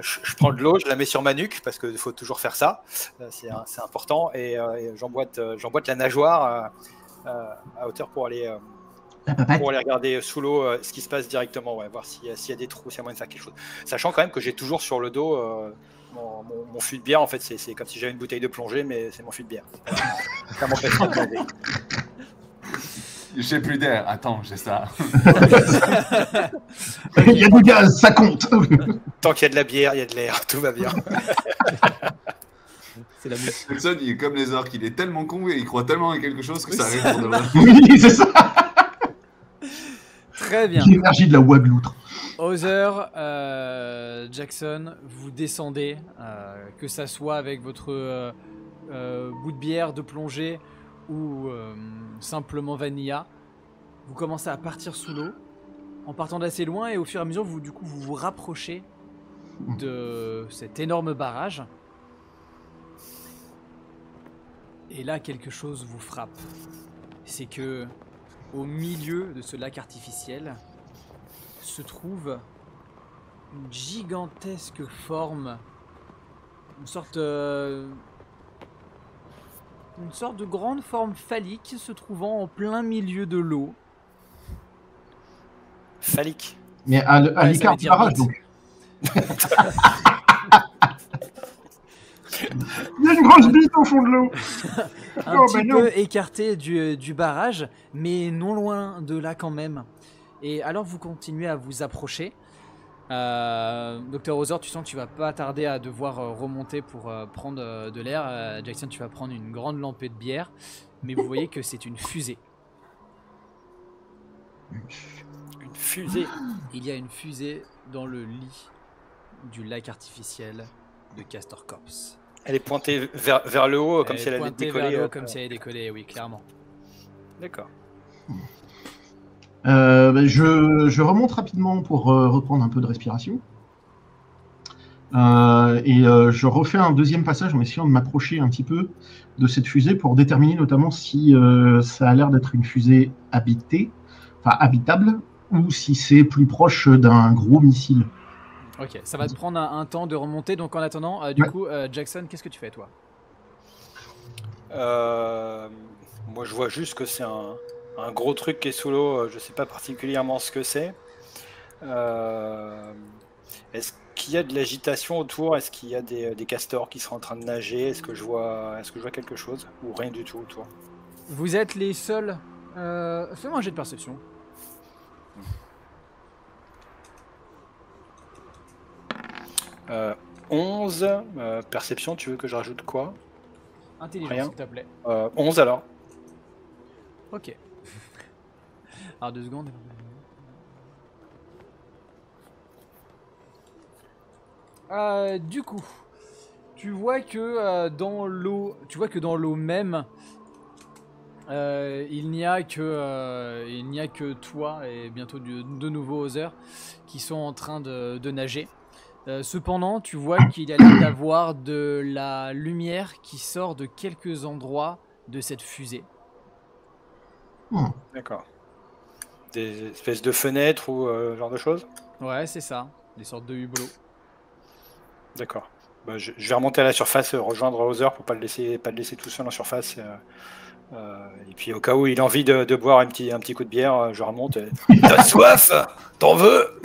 Je prends de l'eau, je la mets sur ma nuque, parce qu'il faut toujours faire ça, c'est important, et j'emboîte la nageoire à hauteur pour aller regarder sous l'eau ce qui se passe directement, voir s'il y a des trous, s'il y a moyen de faire quelque chose. Sachant quand même que j'ai toujours sur le dos mon fût de bière, en fait, c'est comme si j'avais une bouteille de plongée, mais c'est mon fût de bière. Ça m'empêche pas de bander. J'ai plus d'air. Attends, j'ai ça. Il y a du gaz, ça compte. Tant qu'il y a de la bière, il y a de l'air, tout va bien. C'est la musique. Jackson, il est comme les orques, il est tellement con et il croit tellement à quelque chose que ça arrive pour de vrai. Oui, c'est ça. Très bien. L'énergie de la Wagloutre. Other, Jackson, vous descendez, que ça soit avec votre bout de bière de plongée ou simplement vanilla. Vous commencez à partir sous l'eau en partant d'assez loin et au fur et à mesure vous vous rapprochez de cet énorme barrage. Et là, quelque chose vous frappe. C'est que au milieu de ce lac artificiel se trouve une gigantesque forme, une sorte de grande forme phallique se trouvant en plein milieu de l'eau. Phallique. Mais à Ouais, l'écart du ça veut barrage, dire donc. Il y a une grosse bite au fond de l'eau. Un Oh, petit ben non. peu écarté du barrage, mais non loin de là quand même. Et alors vous continuez à vous approcher. Dr. Other, tu sens que tu vas pas tarder à devoir remonter pour prendre de l'air. Jackson, tu vas prendre une grande lampée de bière, mais vous voyez que c'est une fusée. Une fusée. Il y a une fusée dans le lit du lac artificiel de Castor Corps. Elle est pointée vers le haut, comme si elle allait pointée vers décoller. le haut, comme si elle allait décoller, oui, clairement. D'accord. Je remonte rapidement pour reprendre un peu de respiration. Je refais un deuxième passage en essayant de m'approcher un petit peu de cette fusée pour déterminer notamment si ça a l'air d'être une fusée habitable, ou si c'est plus proche d'un gros missile. Ok, ça va te prendre un temps de remonter, donc en attendant, Jackson, qu'est-ce que tu fais toi? Moi, je vois juste que c'est un gros truc qui est sous l'eau. Je sais pas particulièrement ce que c'est. Est-ce qu'il y a de l'agitation autour? Est-ce qu'il y a des castors qui sont en train de nager? Est-ce que je vois quelque chose? Ou rien du tout autour? Vous êtes les seuls. Fais-moi un jet de perception. Euh, 11. Perception, tu veux que je rajoute quoi? Intelligence, Rien. s'il te plaît. 11 alors. Ok. Alors 2 secondes. Du coup, tu vois que dans l'eau même, il n'y a que toi et bientôt de nouveaux Other qui sont en train de nager. Cependant, tu vois qu'il y a l'air d'avoir de la lumière qui sort de quelques endroits de cette fusée. D'accord. Des espèces de fenêtres ou genre de choses? Ouais, c'est ça, des sortes de hublots. D'accord. Bah, je vais remonter à la surface, rejoindre Other pour pas le laisser tout seul en surface. Et puis au cas où il a envie de boire un petit coup de bière, je remonte. T'as soif? T'en veux?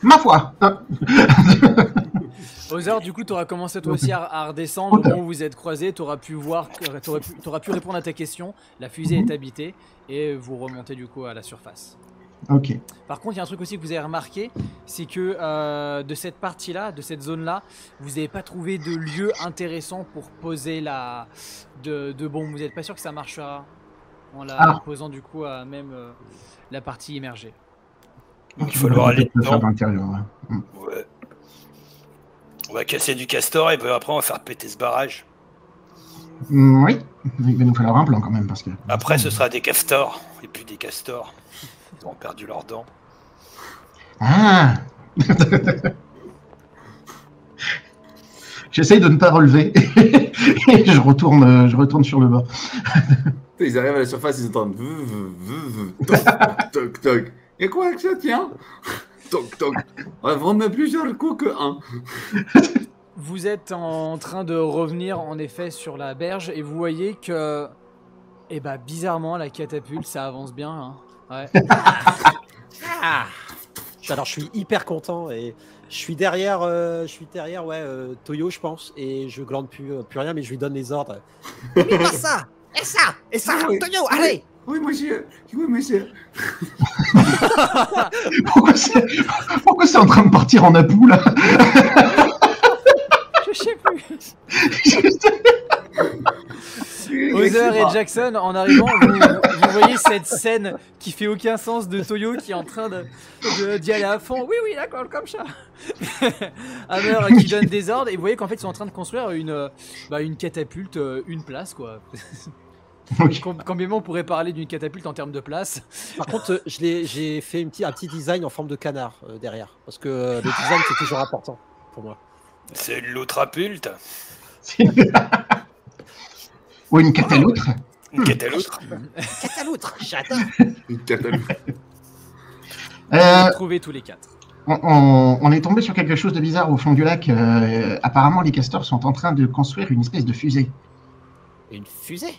Ma foi. Other, du coup, tu auras commencé toi aussi à redescendre. Au moment où vous êtes croisés, tu auras pu voir, t'auras pu répondre à ta question. La fusée est habitée et vous remontez du coup à la surface. Ok. Par contre, il y a un truc aussi que vous avez remarqué, c'est que de cette partie-là, de cette zone-là, vous n'avez pas trouvé de lieu intéressant pour poser de bombe. Vous n'êtes pas sûr que ça marchera en la posant du coup à même la partie immergée. Il va falloir aller le faire dedans. dans l'intérieur. Ouais. Ouais. On va casser du castor et puis après on va faire péter ce barrage. Oui, il va nous falloir un plan quand même parce que. Après ce sera des castors et puis des castors. Ils ont perdu leurs dents. Ah. J'essaye de ne pas relever et je retourne sur le bord. Ils arrivent à la surface, ils entendent toc, toc, toc. Et quoi que ça tient? Toc, toc. On va vraiment plusieurs coups que un. Vous êtes en train de revenir en effet sur la berge et vous voyez que, eh ben, bizarrement, la catapulte, ça avance bien. Hein. Ouais. Alors je suis hyper content et je suis derrière Toyo, je pense, et je glande plus rien, mais je lui donne les ordres. Mais pas ça. Et ça. Et ça. Oui. Toyo, allez. Oui, monsieur. Oui, monsieur. Pourquoi c'est en train de partir en apou là? Je sais plus. Other et Jackson, en arrivant, vous voyez cette scène qui fait aucun sens de Toyo qui est en train d'y aller à fond. Oui, d'accord, comme ça. Hammer qui donne des ordres et vous voyez qu'en fait ils sont en train de construire une catapulte, une place quoi. Okay. Combien on pourrait parler d'une catapulte en termes de place? Par contre, j'ai fait un petit design en forme de canard derrière, parce que le design c'est toujours important pour moi. C'est une loutrapulte. Ou une cataloutre. Une cataloutre. Cataloutre, j'adore. Une catalogue. Trouvez tous les quatre. On est tombé sur quelque chose de bizarre au fond du lac. Apparemment, les castors sont en train de construire une espèce de fusée. Une fusée.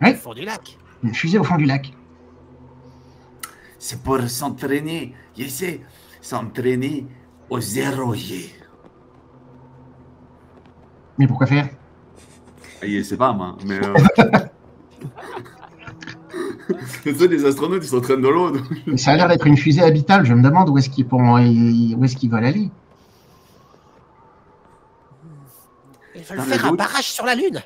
Ouais. Au fond du lac. Une fusée au fond du lac. C'est pour s'entraîner. Essaie s'entraîner au zéroyer. Mais pourquoi faire? Je sais pas, moi. Mais. C'est ça, les astronautes, ils s'entraînent dans l'eau. Mais ça a l'air d'être une fusée habitable. Je me demande où est-ce qu'ils veulent aller. Ils veulent Dans faire le un doute. barrage sur la Lune.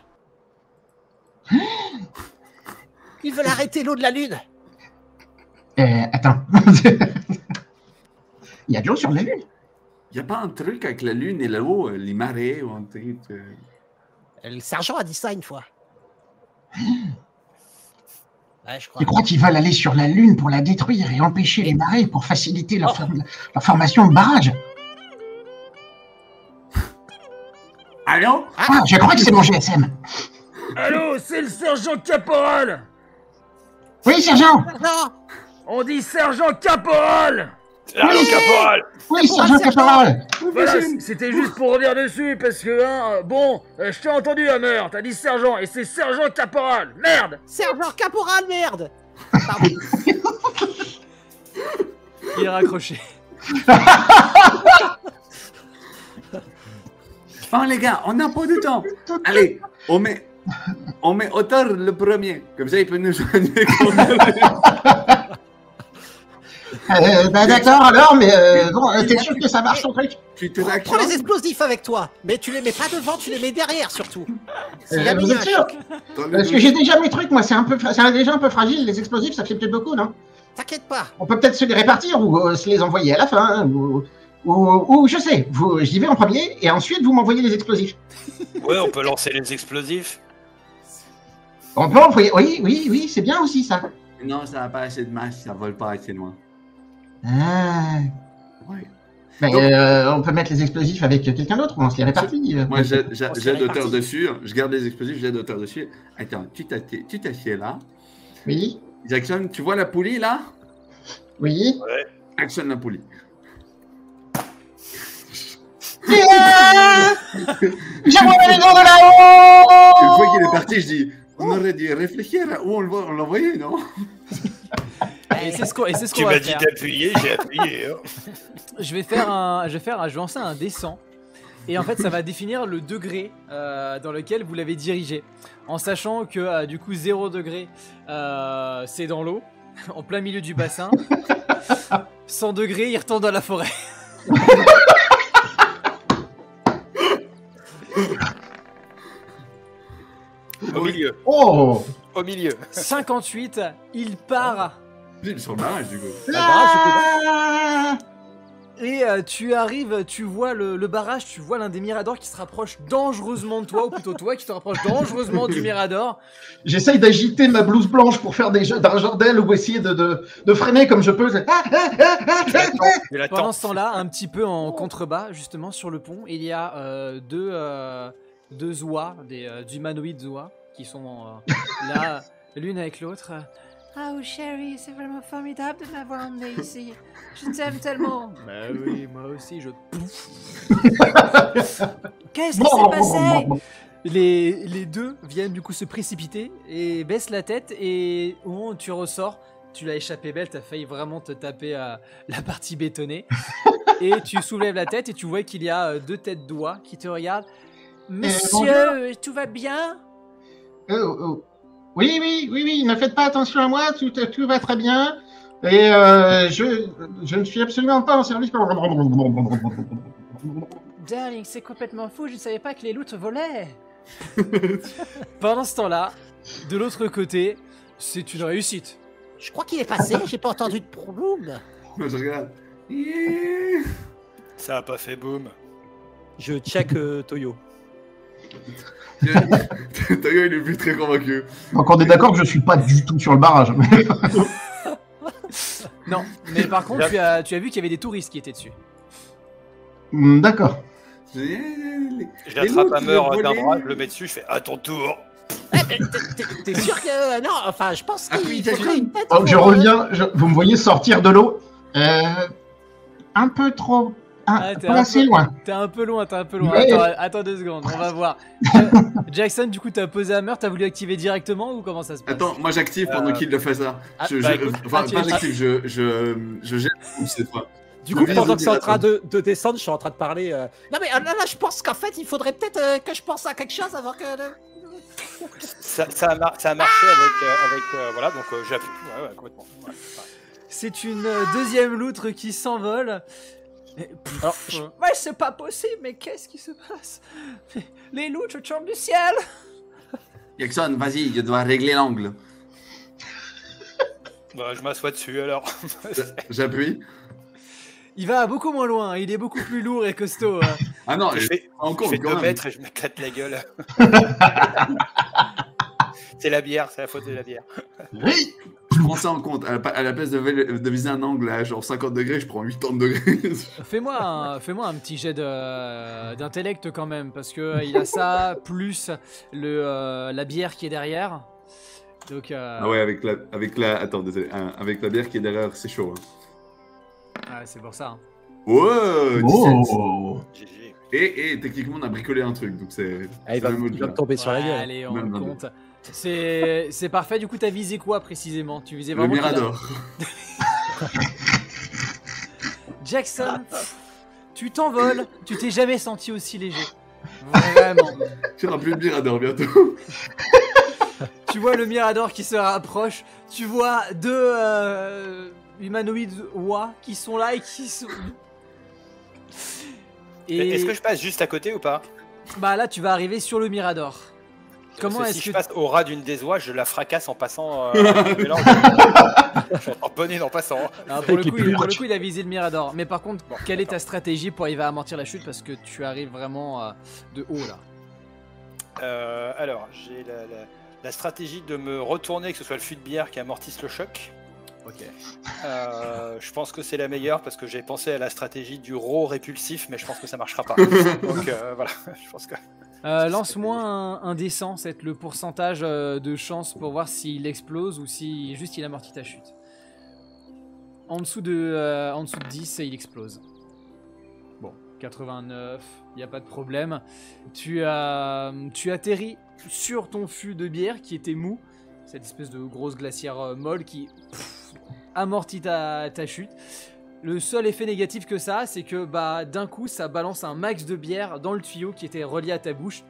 Ils veulent arrêter l'eau de la Lune. Attends. Il y a de l'eau sur la Lune? Y a pas un truc avec la lune et l'eau, les marées ou un truc. Le sergent a dit ça une fois. Ouais, je crois. Tu crois qu'ils veulent aller sur la Lune pour la détruire et empêcher les marées pour faciliter leur formation de barrage? Allô? Ah, je crois que c'est mon GSM. Allô, c'est le sergent caporal. Oui, sergent. Non. On dit sergent caporal. Allô, caporal. Oui, sergent caporal. Voilà, c'était juste pour revenir dessus parce que, je t'ai entendu, Hammer, t'as dit sergent et c'est sergent caporal, merde. Sergent caporal, merde. Pardon. Il est raccroché. Enfin, les gars, on n'a pas de temps. Allez, on met Other le premier. Comme ça, il peut nous joindre. D'accord, alors, mais bon, t'es sûr que ça marche ton truc? Tu te Prends réactionnes. les explosifs avec toi, mais tu les mets pas devant, tu les mets derrière surtout. Si jamais Vous il y a êtes un sûr? choc, Parce que j'ai déjà mes trucs, moi, c'est déjà un peu fragile, les explosifs, ça fait peut-être beaucoup, non? t'inquiète pas. On peut peut-être se les répartir ou se les envoyer à la fin, hein, ou je sais, j'y vais en premier et ensuite vous m'envoyez les explosifs. Ouais, on peut lancer les explosifs. On peut envoyer, oui, c'est bien aussi ça. Non, ça n'a pas assez de masse, ça vole pas assez loin. Ah. Ouais. Mais on peut mettre les explosifs avec quelqu'un d'autre ou on se les répartit. Moi, j'ai On se d'auteur répartit. dessus. Je garde les explosifs, j'ai d'auteur dessus. Attends, tu t'assieds là. Oui, Jackson, tu vois la poulie là? oui. Ouais. Actionne la poulie. J'aimerais les gens de Une là-haut. fois qu'il est parti, je dis, on aurait dû réfléchir à où on l'envoyait, non? Et c'est ce qu'on Tu va m'as dit faire. d'appuyer, j'ai appuyé. Hein. Je vais lancer un dessin Et en fait, ça va définir le degré dans lequel vous l'avez dirigé. En sachant que du coup 0 degré, c'est dans l'eau, en plein milieu du bassin. 100 degrés, il retombe dans la forêt. Au milieu. Oh Au milieu. 58, il part. Pile sur le barrage, du coup. Et tu arrives, tu vois le barrage, tu vois l'un des miradors qui se rapproche dangereusement de toi, ou plutôt toi qui te rapproche dangereusement du mirador. J'essaye d'agiter ma blouse blanche pour faire des jeux d'un jardin ou essayer de freiner comme je peux. Je l'attends. Pendant ce temps-là, un petit peu en contrebas, justement sur le pont, il y a deux Zoas, des humanoïdes Zoas, qui sont là, l'une avec l'autre. Oh chérie, c'est vraiment formidable de m'avoir emmené ici. Je t'aime tellement. Bah oui, moi aussi, je... Qu'est-ce qui s'est passé? Les deux viennent du coup se précipiter et baissent la tête, et au moment où tu ressors, tu l'as échappé belle, t'as failli vraiment te taper la partie bétonnée. Et tu soulèves la tête et tu vois qu'il y a deux têtes d'oies qui te regardent. Monsieur, tout va bien? Oui, ne faites pas attention à moi, tout va très bien. Et je ne suis absolument pas en service. Darling, c'est complètement fou, je ne savais pas que les loutres volaient. Pendant ce temps-là, de l'autre côté, c'est une réussite. Je crois qu'il est passé, j'ai pas entendu de problème. Moi, je regarde. Ça a pas fait boum. Je check Toyo. Tayo, il est plus très convaincu. Donc on est d'accord que je suis pas du tout sur le barrage. Non, mais par contre, tu as vu qu'il y avait des touristes qui étaient dessus. D'accord. Je l'attrape à meurtre d'un bras, je le mets dessus, je fais à ton tour. T'es sûr que... Non, enfin, je pense qu'il faudrait peut-être... Donc je reviens, vous me voyez sortir de l'eau. Un peu trop... T'es pas assez loin. T'es un peu loin. Mais- Attends 2 secondes, on va voir. Jackson, du coup, t'as posé à meurtre, t'as voulu activer directement ou comment ça se passe? Attends, moi j'active pendant qu'il le fait ça. écoute, Enfin, tu- pas j'active, je jette cette fois. Du coup, Je pendant vise que c'est en train le de descendre, je suis en train de parler. Non mais là, je pense qu'en fait, il faudrait peut-être que je pense à quelque chose avant que... Ça a marché avec voilà, donc j'appuie. Ouais, complètement. Ouais. C'est une deuxième loutre qui s'envole. Alors, Ouais, c'est pas possible, mais qu'est-ce qui se passe? Les loutres tombent du ciel. Jackson, vas-y, je dois régler l'angle. Bah, je m'assois dessus alors. J'appuie. Il va beaucoup moins loin, il est beaucoup plus lourd et costaud. Ah non, je fais, encore je fais quand 2 même. mètres et je m'éclate la gueule. C'est la bière, c'est la faute de la bière. Oui. Je prends ça en compte. À la place de viser un angle à genre 50 degrés, je prends 80 degrés. Fais-moi un petit jet d'intellect quand même, parce que il a ça, plus la bière qui est derrière. Donc, Ah ouais, attends, désolé. Avec la bière qui est derrière, c'est chaud. Hein. ouais, c'est pour ça. Hein. Ouais, 17. Oh. GG. Et techniquement, on a bricolé un truc, donc c'est. Ah, il va c'est même me au-delà. tomber sur la Ouais, gueule. allez, on Même dans compte. C'est parfait. Du coup, t'as visé quoi précisément? Tu visais Le vraiment Mirador. Jackson, tu t'envoles. Tu t'es jamais senti aussi léger. Vraiment. Tu n'auras plus de Mirador bientôt. Tu vois le Mirador qui se rapproche. Tu vois deux humanoïdes oies qui sont là et qui sont. Et Est-ce que je passe juste à côté ou pas? bah là, tu vas arriver sur le Mirador. Comment Parce que est-ce si que je passe au ras d'une des oies, je la fracasse en passant. Je suis en bonne en passant. Alors, pour, le Avec les coup, plus pour le matchs. coup, il a visé le Mirador. Mais par contre, Bon, quelle est ta d'accord. stratégie pour arriver à amortir la chute? Parce que tu arrives vraiment de haut là. Alors, j'ai la stratégie de me retourner, que ce soit le fût de bière qui amortisse le choc. Ok. Je pense que c'est la meilleure parce que j'ai pensé à la stratégie du raw répulsif, mais je pense que ça marchera pas. Donc voilà, je pense que. Lance-moi un D100, c'est le pourcentage de chance pour voir s'il explose ou si juste il amortit ta chute. En dessous de 10, il explose. Bon, 89, il n'y a pas de problème. Tu atterris sur ton fût de bière qui était mou, cette espèce de grosse glacière molle qui amortit ta chute. Le seul effet négatif que ça a, c'est que bah d'un coup, ça balance un max de bière dans le tuyau qui était relié à ta bouche.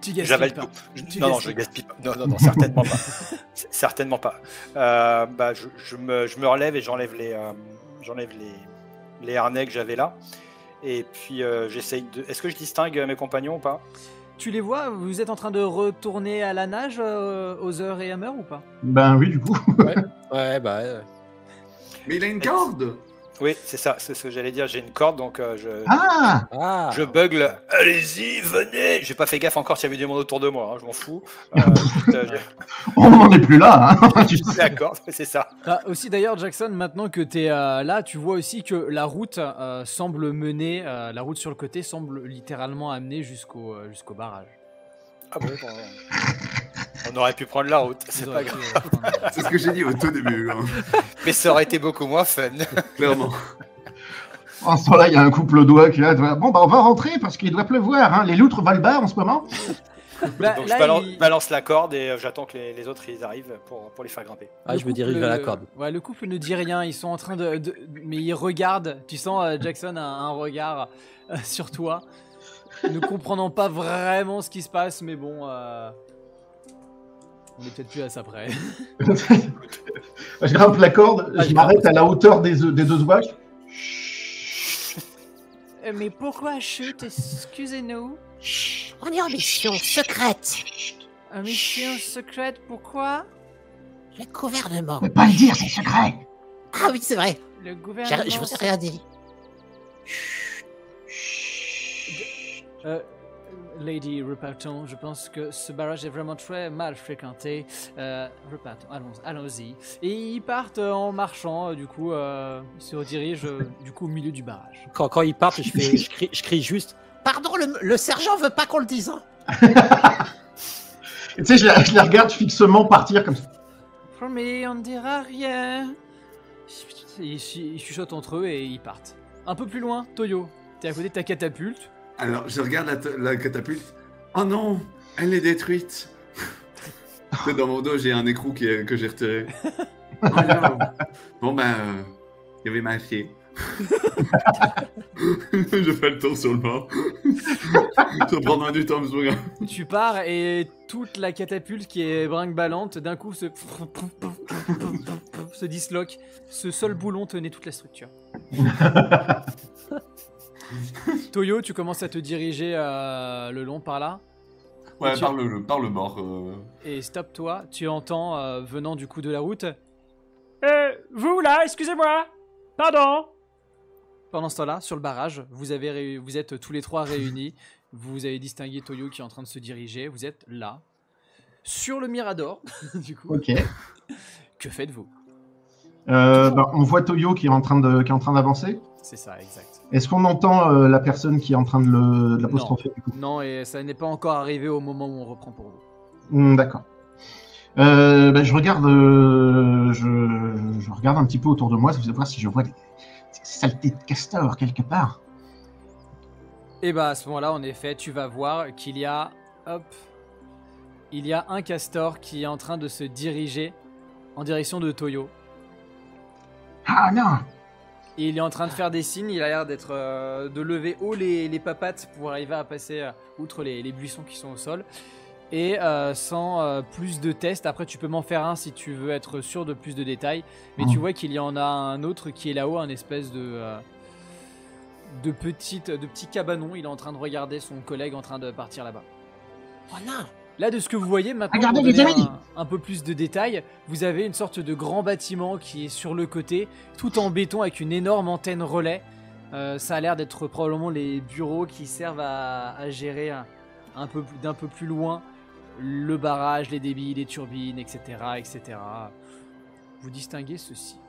Tu gaspilles J'avale pas. tout. Tu Non, gaspilles je gaspille pas. Non, certainement pas. Certainement pas. Je me relève et j'enlève les harnais que j'avais là. Et puis j'essaye de. Est-ce que je distingue mes compagnons ou pas? Tu les vois, vous êtes en train de retourner à la nage, Other et Hammer ou pas? Ben oui, du coup. Ouais, bah. Mais il a une corde. Oui, c'est ça, c'est ce que j'allais dire. J'ai une corde, donc Ah je bugle. Allez-y, venez. J'ai pas fait gaffe encore s'il y avait du monde autour de moi, hein, je m'en fous. On n'en est plus là, hein. D'accord, c'est ça. Ah, aussi d'ailleurs, Jackson, maintenant que tu es là, tu vois aussi que la route semble mener, la route sur le côté semble littéralement amener jusqu'au barrage. Ah bon, on aurait pu prendre la route, c'est Vous pas aurez grave. pu, prendre- C'est ce que j'ai dit au tout début. Hein. Mais ça aurait été beaucoup moins fun. Clairement. En ce temps-là, il y a un couple au doigt qui est là. Bon, bah, on va rentrer parce qu'il doit pleuvoir. Hein. Les loutres valent bas en ce moment. Là, Donc là, je balance la corde et j'attends que les autres ils arrivent pour les faire grimper. Ah, le je me dirige vers la corde. Ouais, le couple ne dit rien, ils sont en train mais ils regardent. Tu sens Jackson a un regard sur toi, ne comprenant pas vraiment ce qui se passe, mais bon, on est peut-être plus à ça près. Je grimpe la corde, je m'arrête à la hauteur des deux doigts. Mais pourquoi chute? Excusez-nous. Chut, on est en mission secrète. Mission secrète, pourquoi? Le gouvernement. On peut pas le dire, c'est secret. Ah oui, c'est vrai. Le gouvernement... Je vous ai rien dit. Lady, repartons. Je pense que ce barrage est vraiment très mal fréquenté. Repartons, allons-y. Et ils partent en marchant, du coup, ils se redirigent du coup au milieu du barrage. Quand ils partent, je crie juste. Pardon, le sergent veut pas qu'on le dise. Hein. Et tu sais, je les regarde fixement partir comme ça. Promis, on ne dira rien. Ils chuchotent entre eux et ils partent. Un peu plus loin, Toyo, t'es à côté de ta catapulte. Alors, je regarde la catapulte. Oh non, elle est détruite. Dans mon dos, j'ai un écrou que j'ai retiré. Oh non. Bon, ben, il y avait ma fille. Je fais le tour sur le bord. Ça prendra du temps, monsieur. Tu pars et toute la catapulte qui est brinque-ballante d'un coup se disloque. Ce seul boulon tenait toute la structure. Toyo, tu commences à te diriger le long par là. Ouais, par le bord. Et stop toi, tu entends venant du coup de la route. Vous là, excusez-moi. Pardon. Pendant ce temps-là, sur le barrage, vous êtes tous les trois réunis. Vous avez distingué Toyo qui est en train de se diriger. Vous êtes là, sur le Mirador. Du coup. Ok. Que faites-vous? On voit Toyo qui est en train d'avancer. C'est ça, exact. Est-ce qu'on entend la personne qui est en train de l'apostropher du coup? Non, et ça n'est pas encore arrivé au moment où on reprend pour vous. D'accord. Je regarde, je regarde un petit peu autour de moi, vous voir si je vois des saletés de castors quelque part. Et bah à ce moment-là, en effet, tu vas voir qu'il y a, il y a un castor qui est en train de se diriger en direction de Toyo. Ah non! Et il est en train de faire des signes, il a l'air d'être de lever haut les papates pour arriver à passer outre les buissons qui sont au sol. Et sans plus de tests, après tu peux m'en faire un si tu veux être sûr de plus de détails. Mais tu vois qu'il y en a un autre qui est là-haut, un espèce de petit cabanon. Il est en train de regarder son collègue en train de partir là-bas. Voilà. Là, de ce que vous voyez maintenant, Regardez, pour les donner amis. un peu plus de détails, vous avez une sorte de grand bâtiment qui est sur le côté, tout en béton avec une énorme antenne relais. Ça a l'air d'être probablement les bureaux qui servent à gérer d'un peu plus loin le barrage, les débits, les turbines, etc., etc. Vous distinguez ceci.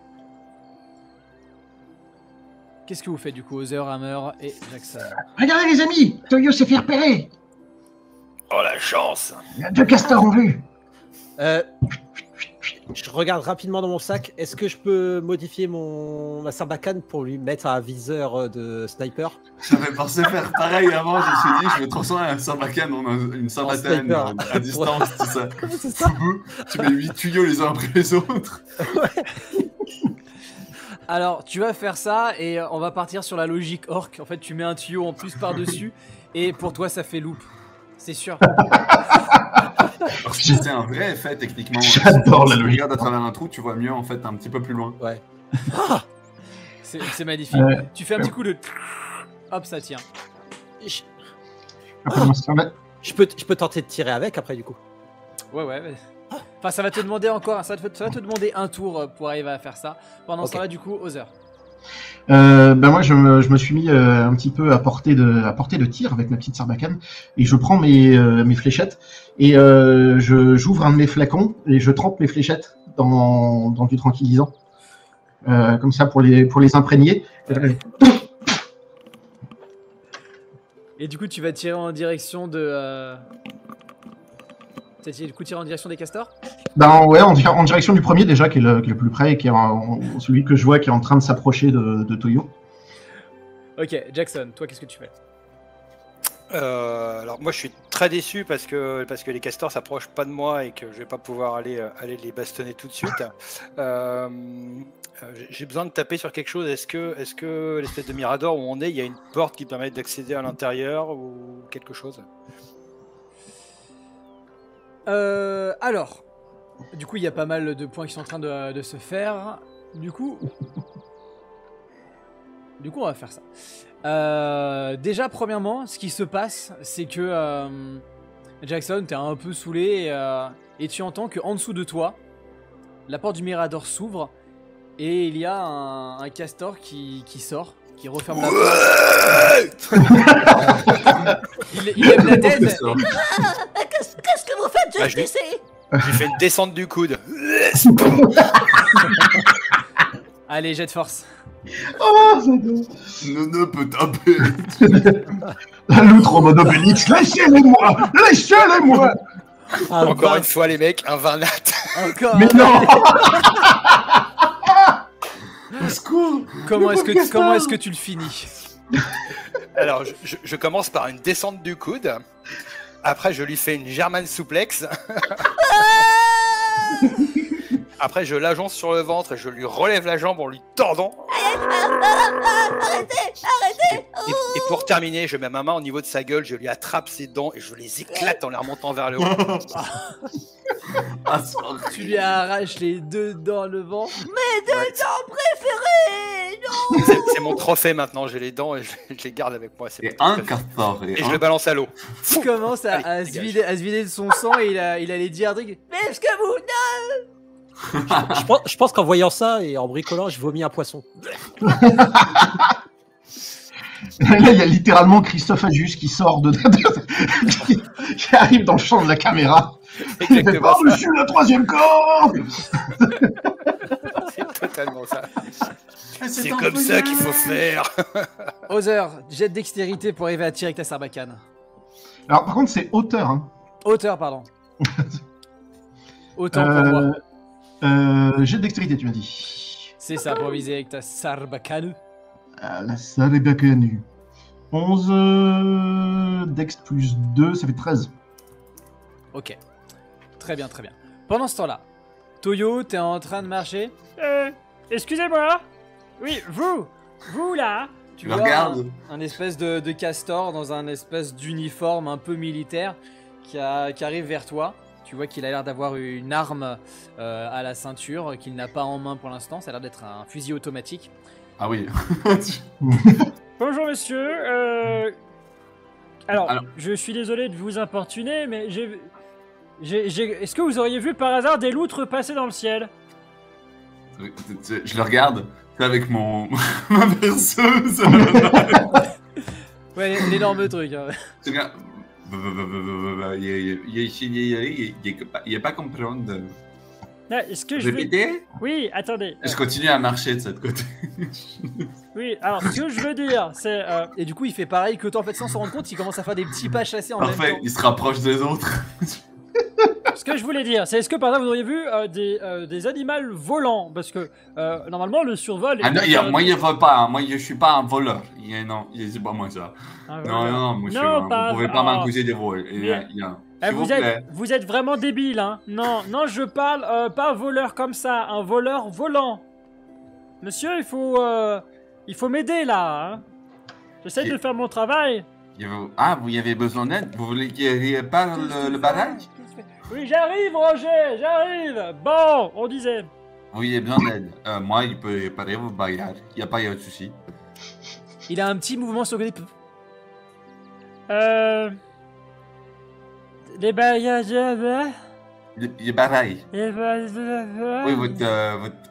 Qu'est-ce que vous faites du coup, Other, Hammer et Jackson? Regardez les amis! Toyo s'est fait repérer! Oh la chance! Il y a 2 castors en vue! Je regarde rapidement dans mon sac. Est-ce que je peux modifier ma Sarbacane pour lui mettre un viseur de sniper? J'avais pensé faire pareil avant, je me suis dit, je vais transformer un Sarbacane en une Sarbacane sniper. à distance, tout ça. C'est ça. Tu mets 8 tuyaux les uns après les autres. Alors, tu vas faire ça et on va partir sur la logique orc. En fait, tu mets un tuyau en plus par-dessus et pour toi, ça fait loop. C'est sûr. Parce que c'est un vrai effet techniquement. J'adore la Si tu logique. regardes à travers un trou, tu vois mieux en fait un petit peu plus loin. Ouais. C'est magnifique. Tu fais un petit coup de... Hop, ça tient. Je, Après, ça va- je peux tenter de tirer avec après du coup. Ouais. Enfin, ça va te demander encore... Ça va te demander un tour pour arriver à faire ça. Pendant ce Ok. temps-là, du coup, Other. moi, je me suis mis un petit peu à portée de tir avec ma petite Sarbacane et je prends mes fléchettes et j'ouvre un de mes flacons et je trempe mes fléchettes dans du tranquillisant, comme ça pour les imprégner. Et du coup, tu vas tirer en direction de... Du coup, tirer en direction des castors? Ben ouais, en direction du premier déjà qui est le plus près et qui est celui que je vois qui est en train de s'approcher de Toyo. Ok, Jackson, toi, qu'est-ce que tu fais? Alors moi je suis très déçu parce que les castors s'approchent pas de moi et que je vais pas pouvoir aller les bastonner tout de suite. J'ai besoin de taper sur quelque chose. Est-ce que l'espèce de mirador où on est, il y a une porte qui permet d'accéder à l'intérieur ou quelque chose? Alors, du coup, il y a pas mal de points qui sont en train de se faire. Du coup, on va faire ça. Déjà, premièrement, ce qui se passe, c'est que Jackson, t'es un peu saoulé et tu entends qu'en dessous de toi, la porte du Mirador s'ouvre et il y a un castor qui sort, qui referme la porte. Il lève la tête. Qu'est-ce que vous faites Ah, juste ici? J'ai fait une descente du coude. Allez, jet de force. Oh, j'adore. Ne peut taper. La loutre en mode Obélix, laissez-les-moi, laissez-les-moi. Ah, Encore bah, une fois les mecs, un 20 nat. Encore. Mais non. Au secours. Comment est-ce que tu le finis? Alors je commence par une descente du coude. Après je lui fais une German suplex. Après je l'agence sur le ventre et je lui relève la jambe en lui tordant. Arrêtez! Et pour terminer, je mets ma main au niveau de sa gueule, je lui attrape ses dents et je les éclate en les remontant vers le haut. Ah, c'est horrible. Tu lui arraches les deux dents le ventre. Mes deux dents préférées! Non! C'est mon trophée maintenant, j'ai les dents et je les garde avec moi. C'est Et mon un trophée. castor. Et je le balance à l'eau. Il commence à Allez, se dégage. vider de son sang et il allait dire un truc. Mais est-ce que vous... je pense qu'en voyant ça et en bricolant, je vomis un poisson. Là, il y a littéralement Christophe Ajus qui sort qui arrive dans le champ de la caméra. Il fait Exactement ça. par-dessus le troisième corps. C'est totalement ça. Ah, C'est comme ça qu'il faut faire. Other, jet de dextérité pour arriver à tirer avec ta sarbacane. Alors par contre c'est hauteur. Hein. Hauteur, pardon. Autant pour moi. Jet de dextérité tu m'as dit. C'est ça, pour viser avec ta sarbacane. La salle est bien connue. 11 dex plus 2, ça fait 13. Ok. Très bien, très bien. Pendant ce temps-là, Toyo, t'es en train de marcher. Excusez-moi. Oui, vous là. Tu Je le vois regarde. un espèce de castor dans un espèce d'uniforme un peu militaire qui arrive vers toi. Tu vois qu'il a l'air d'avoir une arme à la ceinture qu'il n'a pas en main pour l'instant. Ça a l'air d'être un fusil automatique. Ah oui. Bonjour monsieur, alors, Alors. je suis désolé de vous importuner, mais est-ce que vous auriez vu par hasard des loutres passer dans le ciel? Je le regarde avec mon ma perceuse. Ouais, l'énorme truc. Hein. Je regarde. Il n'y a pas comprendre. Ah, est-ce que je veux... Répétez. Oui, attendez. Je continue à marcher de cette côté. Oui, alors ce que je veux dire, c'est... Et du coup, il fait pareil que toi. En fait, sans s'en rendre compte, il commence à faire des petits pas chassés en même Parfait, temps. il se rapproche des autres. Ce que je voulais dire, c'est est-ce que par exemple vous auriez vu des animaux volants? Parce que normalement le survol. Ah non, moi je vole pas, hein. Moi je suis pas un voleur. Non, c'est pas moi ça. Ah, Non, monsieur, Non, vous pas- pouvez pas oh. m'accuser de vol. Mais- S'il vous plaît. vous êtes vraiment débile, hein? Non, je parle pas voleur comme ça, un voleur volant. Monsieur, il faut m'aider là. Hein? J'essaie de faire mon travail. Ah, vous y avez besoin d'aide? Vous voulez qu'il parle le barrage? Oui, j'arrive, Roger, j'arrive. Bon, on disait. Vous y avez besoin d'aide? Moi, il peut réparer vos bagages. Il n'y a pas de souci. Il a un petit mouvement sur le côté. Les bagages. Les barrages. Les bagages. Oui,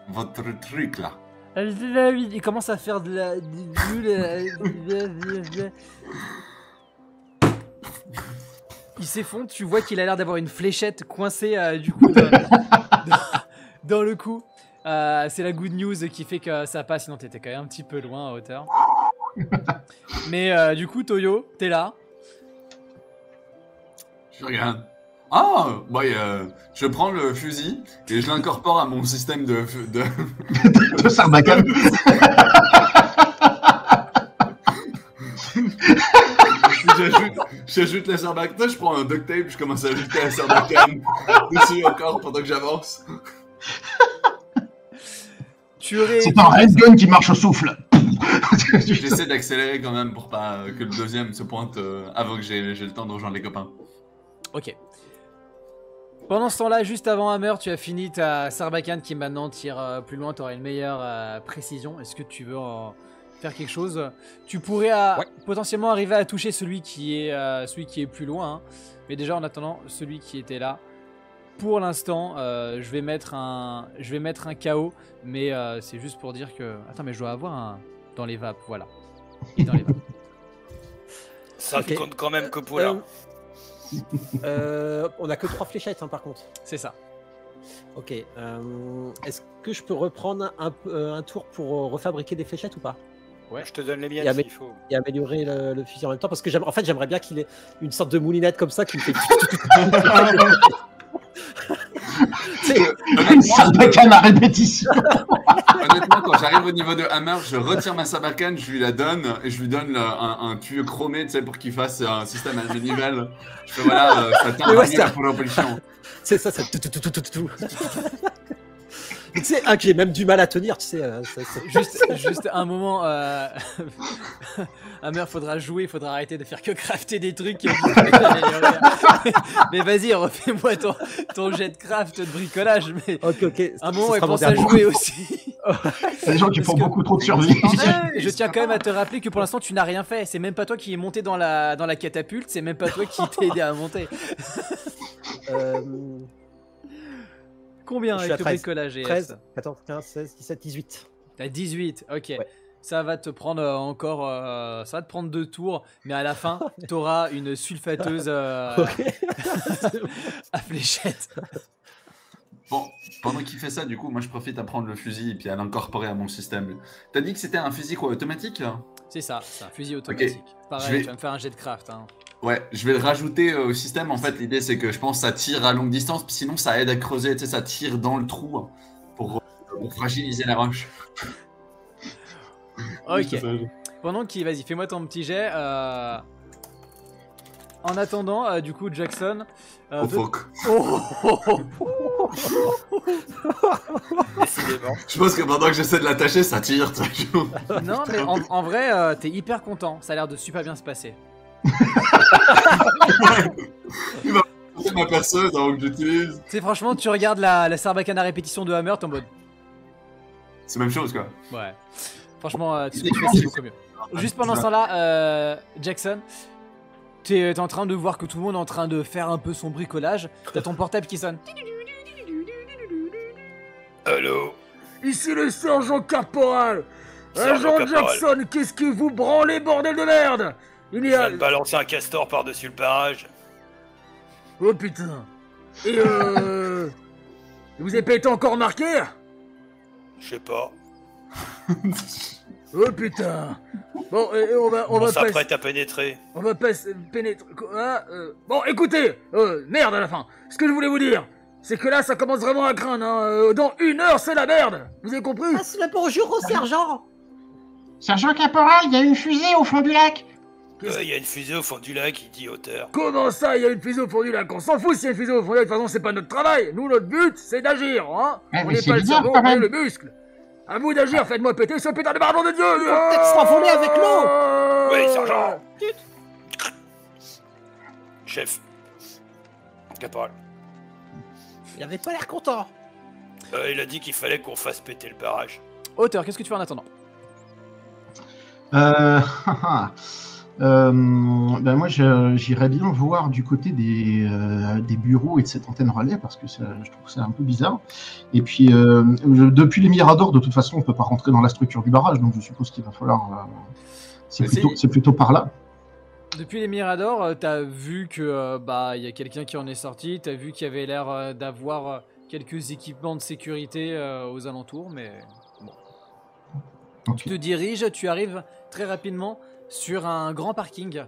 votre truc là. Il commence à faire de la. Il s'effondre, tu vois qu'il a l'air d'avoir une fléchette coincée du coup dans le cou. C'est la good news qui fait que ça passe, sinon t'étais quand même un petit peu loin à hauteur. Mais du coup, Toyo, t'es là. Je regarde. Ah, je prends le fusil et je l'incorpore à mon système de De Sarbacane. J'ajoute la sarbacane, je prends un duct tape, je commence à ajouter la sarbacane dessus encore pendant que j'avance. C'est pas un handgun qui marche au souffle. J'essaie d'accélérer quand même pour pas que le deuxième se pointe avant que j'ai le temps de rejoindre les copains. Ok. Pendant ce temps-là, juste avant Hammer, tu as fini ta Sarbacane qui maintenant tire plus loin, tu auras une meilleure précision. Est-ce que tu veux faire quelque chose? Tu pourrais potentiellement arriver à toucher celui qui est plus loin. Hein. Mais déjà, en attendant, celui qui était là, pour l'instant, je vais mettre un KO. Mais c'est juste pour dire que... Attends, mais je dois avoir un... Dans les vapes, voilà. Il est dans les vapes. Ça ne compte quand même que pour là. On a que 3 fléchettes par contre. C'est ça. Ok. Est-ce que je peux reprendre un tour pour refabriquer des fléchettes ou pas? Ouais, je te donne les miennes s'il faut. Et améliorer le fusil en même temps parce que j'aimerais bien qu'il ait une sorte de moulinette comme ça qui me fait. Une Sarbacane à répétition. Honnêtement, quand j'arrive au niveau de Hammer, je retire ma sarbacane, je lui la donne et je lui donne un tuyau chromé, tu sais, pour qu'il fasse un système à manivelle. Je fais voilà, ça tient la propulsion. C'est ça. Tu sais, un qui a même du mal à tenir, tu sais. Juste un moment, Hammer, faudra jouer, il faudra arrêter de faire que crafter des trucs. Mais vas-y, refais-moi ton jet de craft de bricolage. Mais ok. un moment, elle pense à jouer aussi. C'est des gens qui font beaucoup trop de survie. Je tiens quand même à te rappeler que pour l'instant, tu n'as rien fait. C'est même pas toi qui es monté dans la catapulte, c'est même pas toi qui t'es aidé à monter. Combien je suis avec à le 13. bricolage 13, 14, 15, 16, 17, 18. T'as 18, ok. Ouais. Ça va te prendre encore... ça va te prendre 2 tours, mais à la fin, t'auras une sulfateuse à fléchettes. Bon, pendant qu'il fait ça, du coup, moi je profite à prendre le fusil et puis à l'incorporer à mon système. T'as dit que c'était un fusil quoi, automatique? C'est ça, c'est un fusil automatique. Pareil, tu vas me faire un jet de craft. Hein. Ouais, je vais le rajouter au système. En fait, l'idée c'est que je pense que ça tire à longue distance, puis sinon ça aide à creuser, tu sais, ça tire dans le trou hein, pour fragiliser la roche. Ok. Pendant qu'il... Vas-y, fais-moi ton petit jet. En attendant, du coup, Jackson... fuck. Décidément. Je pense que pendant que j'essaie de l'attacher, ça tire. Non, mais en vrai, t'es hyper content. Ça a l'air de super bien se passer. Il va passer ma perceuse avant que j'utilise. Tu sais, franchement, tu regardes la Sarbacane à répétition de Hammer, t'es en mode... C'est la même chose, quoi. Ouais. Franchement, tout ce que tu fais, c'est beaucoup mieux. Juste pendant ce temps-là, Jackson, t'es en train de voir que tout le monde est en train de faire un peu son bricolage. T'as ton portable qui sonne. Allô? Ici le sergent caporal. Sergent Agent caporal. Jackson, qu'est-ce que vous branlez, bordel de merde? Il Je y a... viens de balancer un castor par-dessus le barrage. Oh putain. Et vous avez pas été encore marqué? Je sais pas. Oh putain. Bon, on va s'apprête à pénétrer. On va pas pénétrer. Bon, écoutez, merde à la fin. Ce que je voulais vous dire, c'est que là, ça commence vraiment à craindre. Hein. Dans 1 heure, c'est la merde. Vous avez compris? Passe le bonjour au sergent. Sergent Caporal, il y a une fusée au fond du lac. Il y a une fusée au fond du lac, il dit hauteur. Comment ça, il y a une fusée au fond du lac? On s'en fout s'il y a une fusée au fond du lac. De toute façon, c'est pas notre travail. Nous, notre but, c'est d'agir. Hein. On n'est pas le cerveau, on est le muscle. À vous d'agir, faites-moi péter ce putain de barbon de Dieu. Il faut peut-être s'envoler avec l'eau. Oui, sergent. Chef. Caporal. Il avait pas l'air content. Il a dit qu'il fallait qu'on fasse péter le barrage. Hauteur, qu'est-ce que tu fais en attendant? Ben moi, j'irais bien voir du côté des bureaux et de cette antenne relais parce que je trouve ça un peu bizarre. Et puis, depuis les Miradors, de toute façon, on peut pas rentrer dans la structure du barrage, donc je suppose qu'il va falloir. C'est plutôt par là. Depuis les Miradors, t'as vu que il y a quelqu'un qui en est sorti. T'as vu qu'il y avait l'air d'avoir quelques équipements de sécurité aux alentours, mais bon. Okay. Tu te diriges, tu arrives très rapidement sur un grand parking.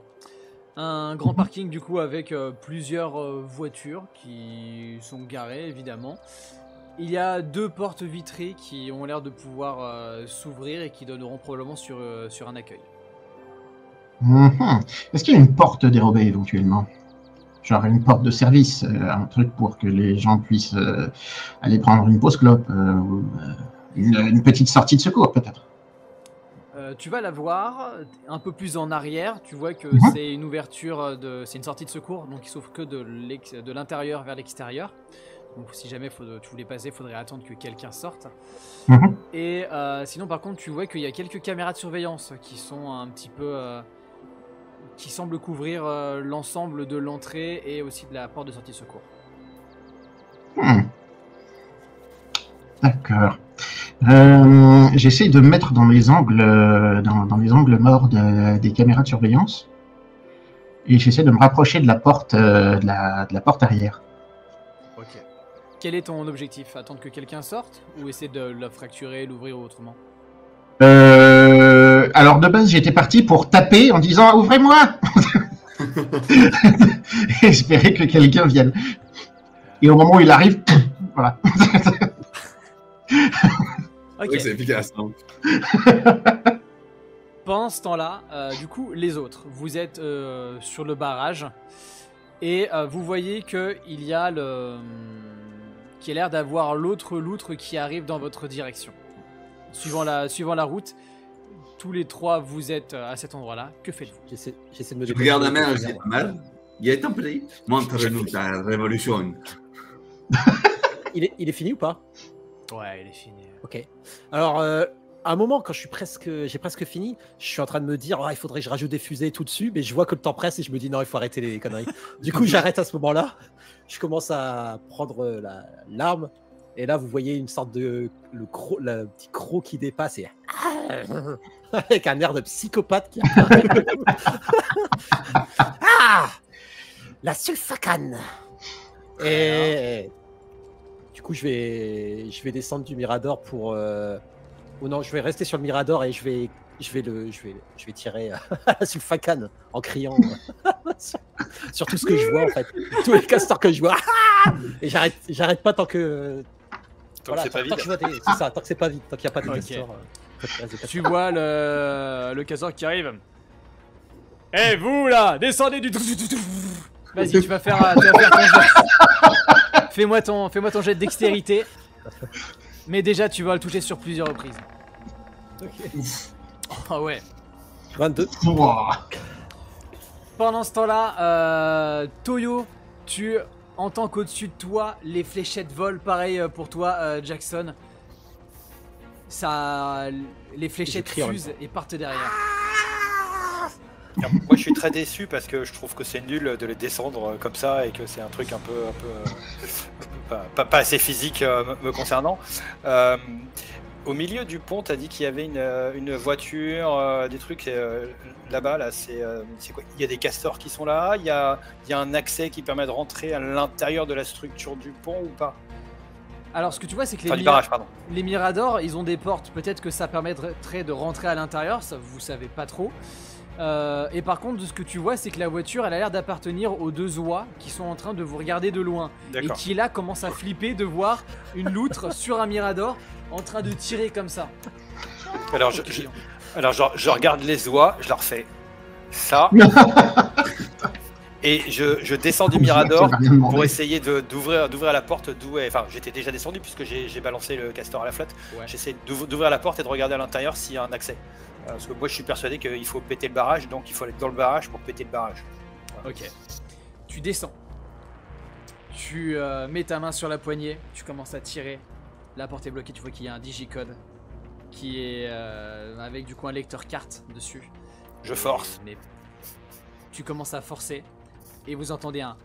Un grand parking du coup avec plusieurs voitures qui sont garées évidemment. Il y a 2 portes vitrées qui ont l'air de pouvoir s'ouvrir et qui donneront probablement sur un accueil. Est-ce qu'il y a une porte dérobée éventuellement? Genre une porte de service, un truc pour que les gens puissent aller prendre une pause clope, ou une petite sortie de secours peut-être? Tu vas la voir un peu plus en arrière. Tu vois que c'est une ouverture, c'est une sortie de secours, donc il s'ouvre que de l'intérieur vers l'extérieur. Donc si jamais tu voulais passer, il faudrait attendre que quelqu'un sorte. Et sinon par contre tu vois qu'il y a quelques caméras de surveillance qui sont un petit peu qui semblent couvrir l'ensemble de l'entrée et aussi de la porte de sortie de secours. D'accord. J'essaye de me mettre dans les angles morts des caméras de surveillance et j'essaie de me rapprocher de la porte de la porte arrière. Ok. Quel est ton objectif? Attendre que quelqu'un sorte ou essayer de la fracturer, l'ouvrir autrement? Alors de base j'étais parti pour taper en disant ouvrez-moi et espérer que quelqu'un vienne. Et au moment où il arrive, voilà. Ok. Oui, c'est efficace. Hein. Pendant ce temps-là, du coup, les autres, vous êtes sur le barrage et vous voyez qu'il y a qui a l'air d'avoir l'autre loutre qui arrive dans votre direction. Suivant la route, tous les 3 vous êtes à cet endroit-là. Que faites-vous? J'essaie de me Je regarde la mer, je dis pas mal. Il est temps, montre-nous ta révolution. Il est fini ou pas? Ouais, il est fini. Ok. Alors, à un moment, quand j'ai presque fini, je suis en train de me dire, il faudrait que je rajoute des fusées tout dessus, mais je vois que le temps presse et je me dis, non, il faut arrêter les conneries. Du coup, j'arrête à ce moment-là. Je commence à prendre l'arme. Et là, vous voyez une sorte de le petit croc qui dépasse et avec un air de psychopathe qui apparaît. La sulfacane. Et du coup, je vais descendre du Mirador pour. Ou non, je vais rester sur le Mirador et je vais tirer à la sulfacane en criant sur tout ce que je vois en fait, tous les castors que je vois. Et j'arrête pas tant que. Tant que c'est pas vide. C'est ça, tant que c'est pas vide, tant qu'il n'y a pas de castor. Tu vois le castor qui arrive. Eh vous là, descendez du. Vas-y, tu vas faire ton jet. Fais-moi ton jet de dextérité. Mais déjà, tu vas le toucher sur plusieurs reprises. Ok. Oh ouais. 22. Pendant ce temps-là, Toyo, tu entends qu'au-dessus de toi, les fléchettes volent. Pareil pour toi, Jackson. Les fléchettes fusent et partent derrière. Alors, moi je suis très déçu parce que je trouve que c'est nul de les descendre comme ça et que c'est un truc un peu pas assez physique me concernant. Au milieu du pont, t'as dit qu'il y avait une voiture, des trucs là-bas. Là, c'est quoi? Il y a des castors qui sont là. Il y a un accès qui permet de rentrer à l'intérieur de la structure du pont ou pas? Alors, ce que tu vois, c'est que Enfin, du barrage, pardon. les Miradors, ils ont des portes. Peut-être que ça permettrait de rentrer à l'intérieur, ça vous savez pas trop. Et par contre, de ce que tu vois, c'est que la voiture, elle a l'air d'appartenir aux deux oies qui sont en train de vous regarder de loin. Et D'accord. qui là commence à flipper de voir une loutre sur un Mirador en train de tirer comme ça. Alors, je regarde les oies, je leur fais ça. Et je descends du Mirador pour essayer d'ouvrir la porte d'où est. Enfin, j'étais déjà descendu puisque j'ai balancé le castor à la flotte. Ouais. J'essaie d'ouvrir la porte et de regarder à l'intérieur s'il y a un accès. Parce que moi je suis persuadé qu'il faut péter le barrage, donc il faut aller dans le barrage pour péter le barrage. Ok. Tu descends. Tu mets ta main sur la poignée. Tu commences à tirer. La porte est bloquée. Tu vois qu'il y a un digicode qui est avec du coup un lecteur carte dessus. Je force. Mais tu commences à forcer et vous entendez un.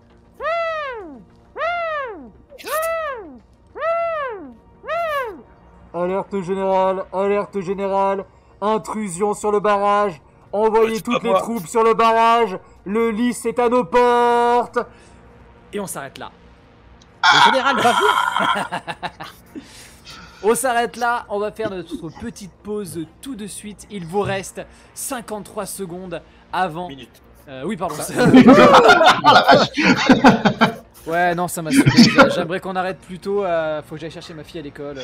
Alerte générale, intrusion sur le barrage, envoyez c'est pas toutes les moi. troupes sur le barrage, le lys est à nos portes. Et on s'arrête là. Le général va venir. On s'arrête là, on va faire notre petite pause tout de suite. Il vous reste 53 secondes avant... Minute. Oui, pardon. Ouais, non, ça m'a saoulé. J'aimerais qu'on arrête plus tôt. Faut que j'aille chercher ma fille à l'école.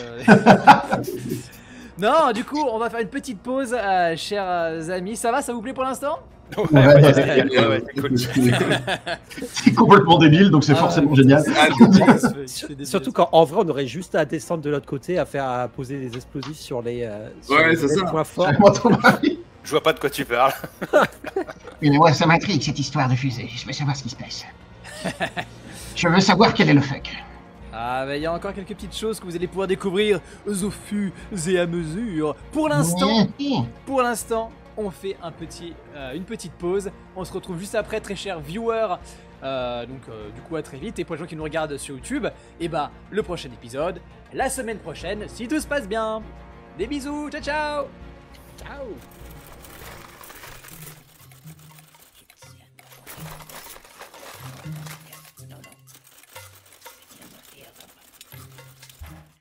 Non, du coup, on va faire une petite pause, chers amis. Ça va, ça vous plaît pour l'instant? Ouais, c'est cool. C'est complètement débile, donc c'est forcément génial. Surtout qu'en vrai, on aurait juste à descendre de l'autre côté, à poser des explosifs sur les, Ouais, c'est ça. points forts. Moi, ton mari. Je vois pas de quoi tu parles. Mais moi, ça m'intrigue cette histoire de fusée. Je veux savoir ce qui se passe. Je veux savoir quel est le fuck. Ah, bah, il y a encore quelques petites choses que vous allez pouvoir découvrir au fur et à mesure. Pour l'instant, on fait une petite pause. On se retrouve juste après, très chers viewers. Du coup, à très vite. Et pour les gens qui nous regardent sur YouTube, et bah, le prochain épisode, la semaine prochaine, si tout se passe bien. Des bisous, ciao ciao. Ciao.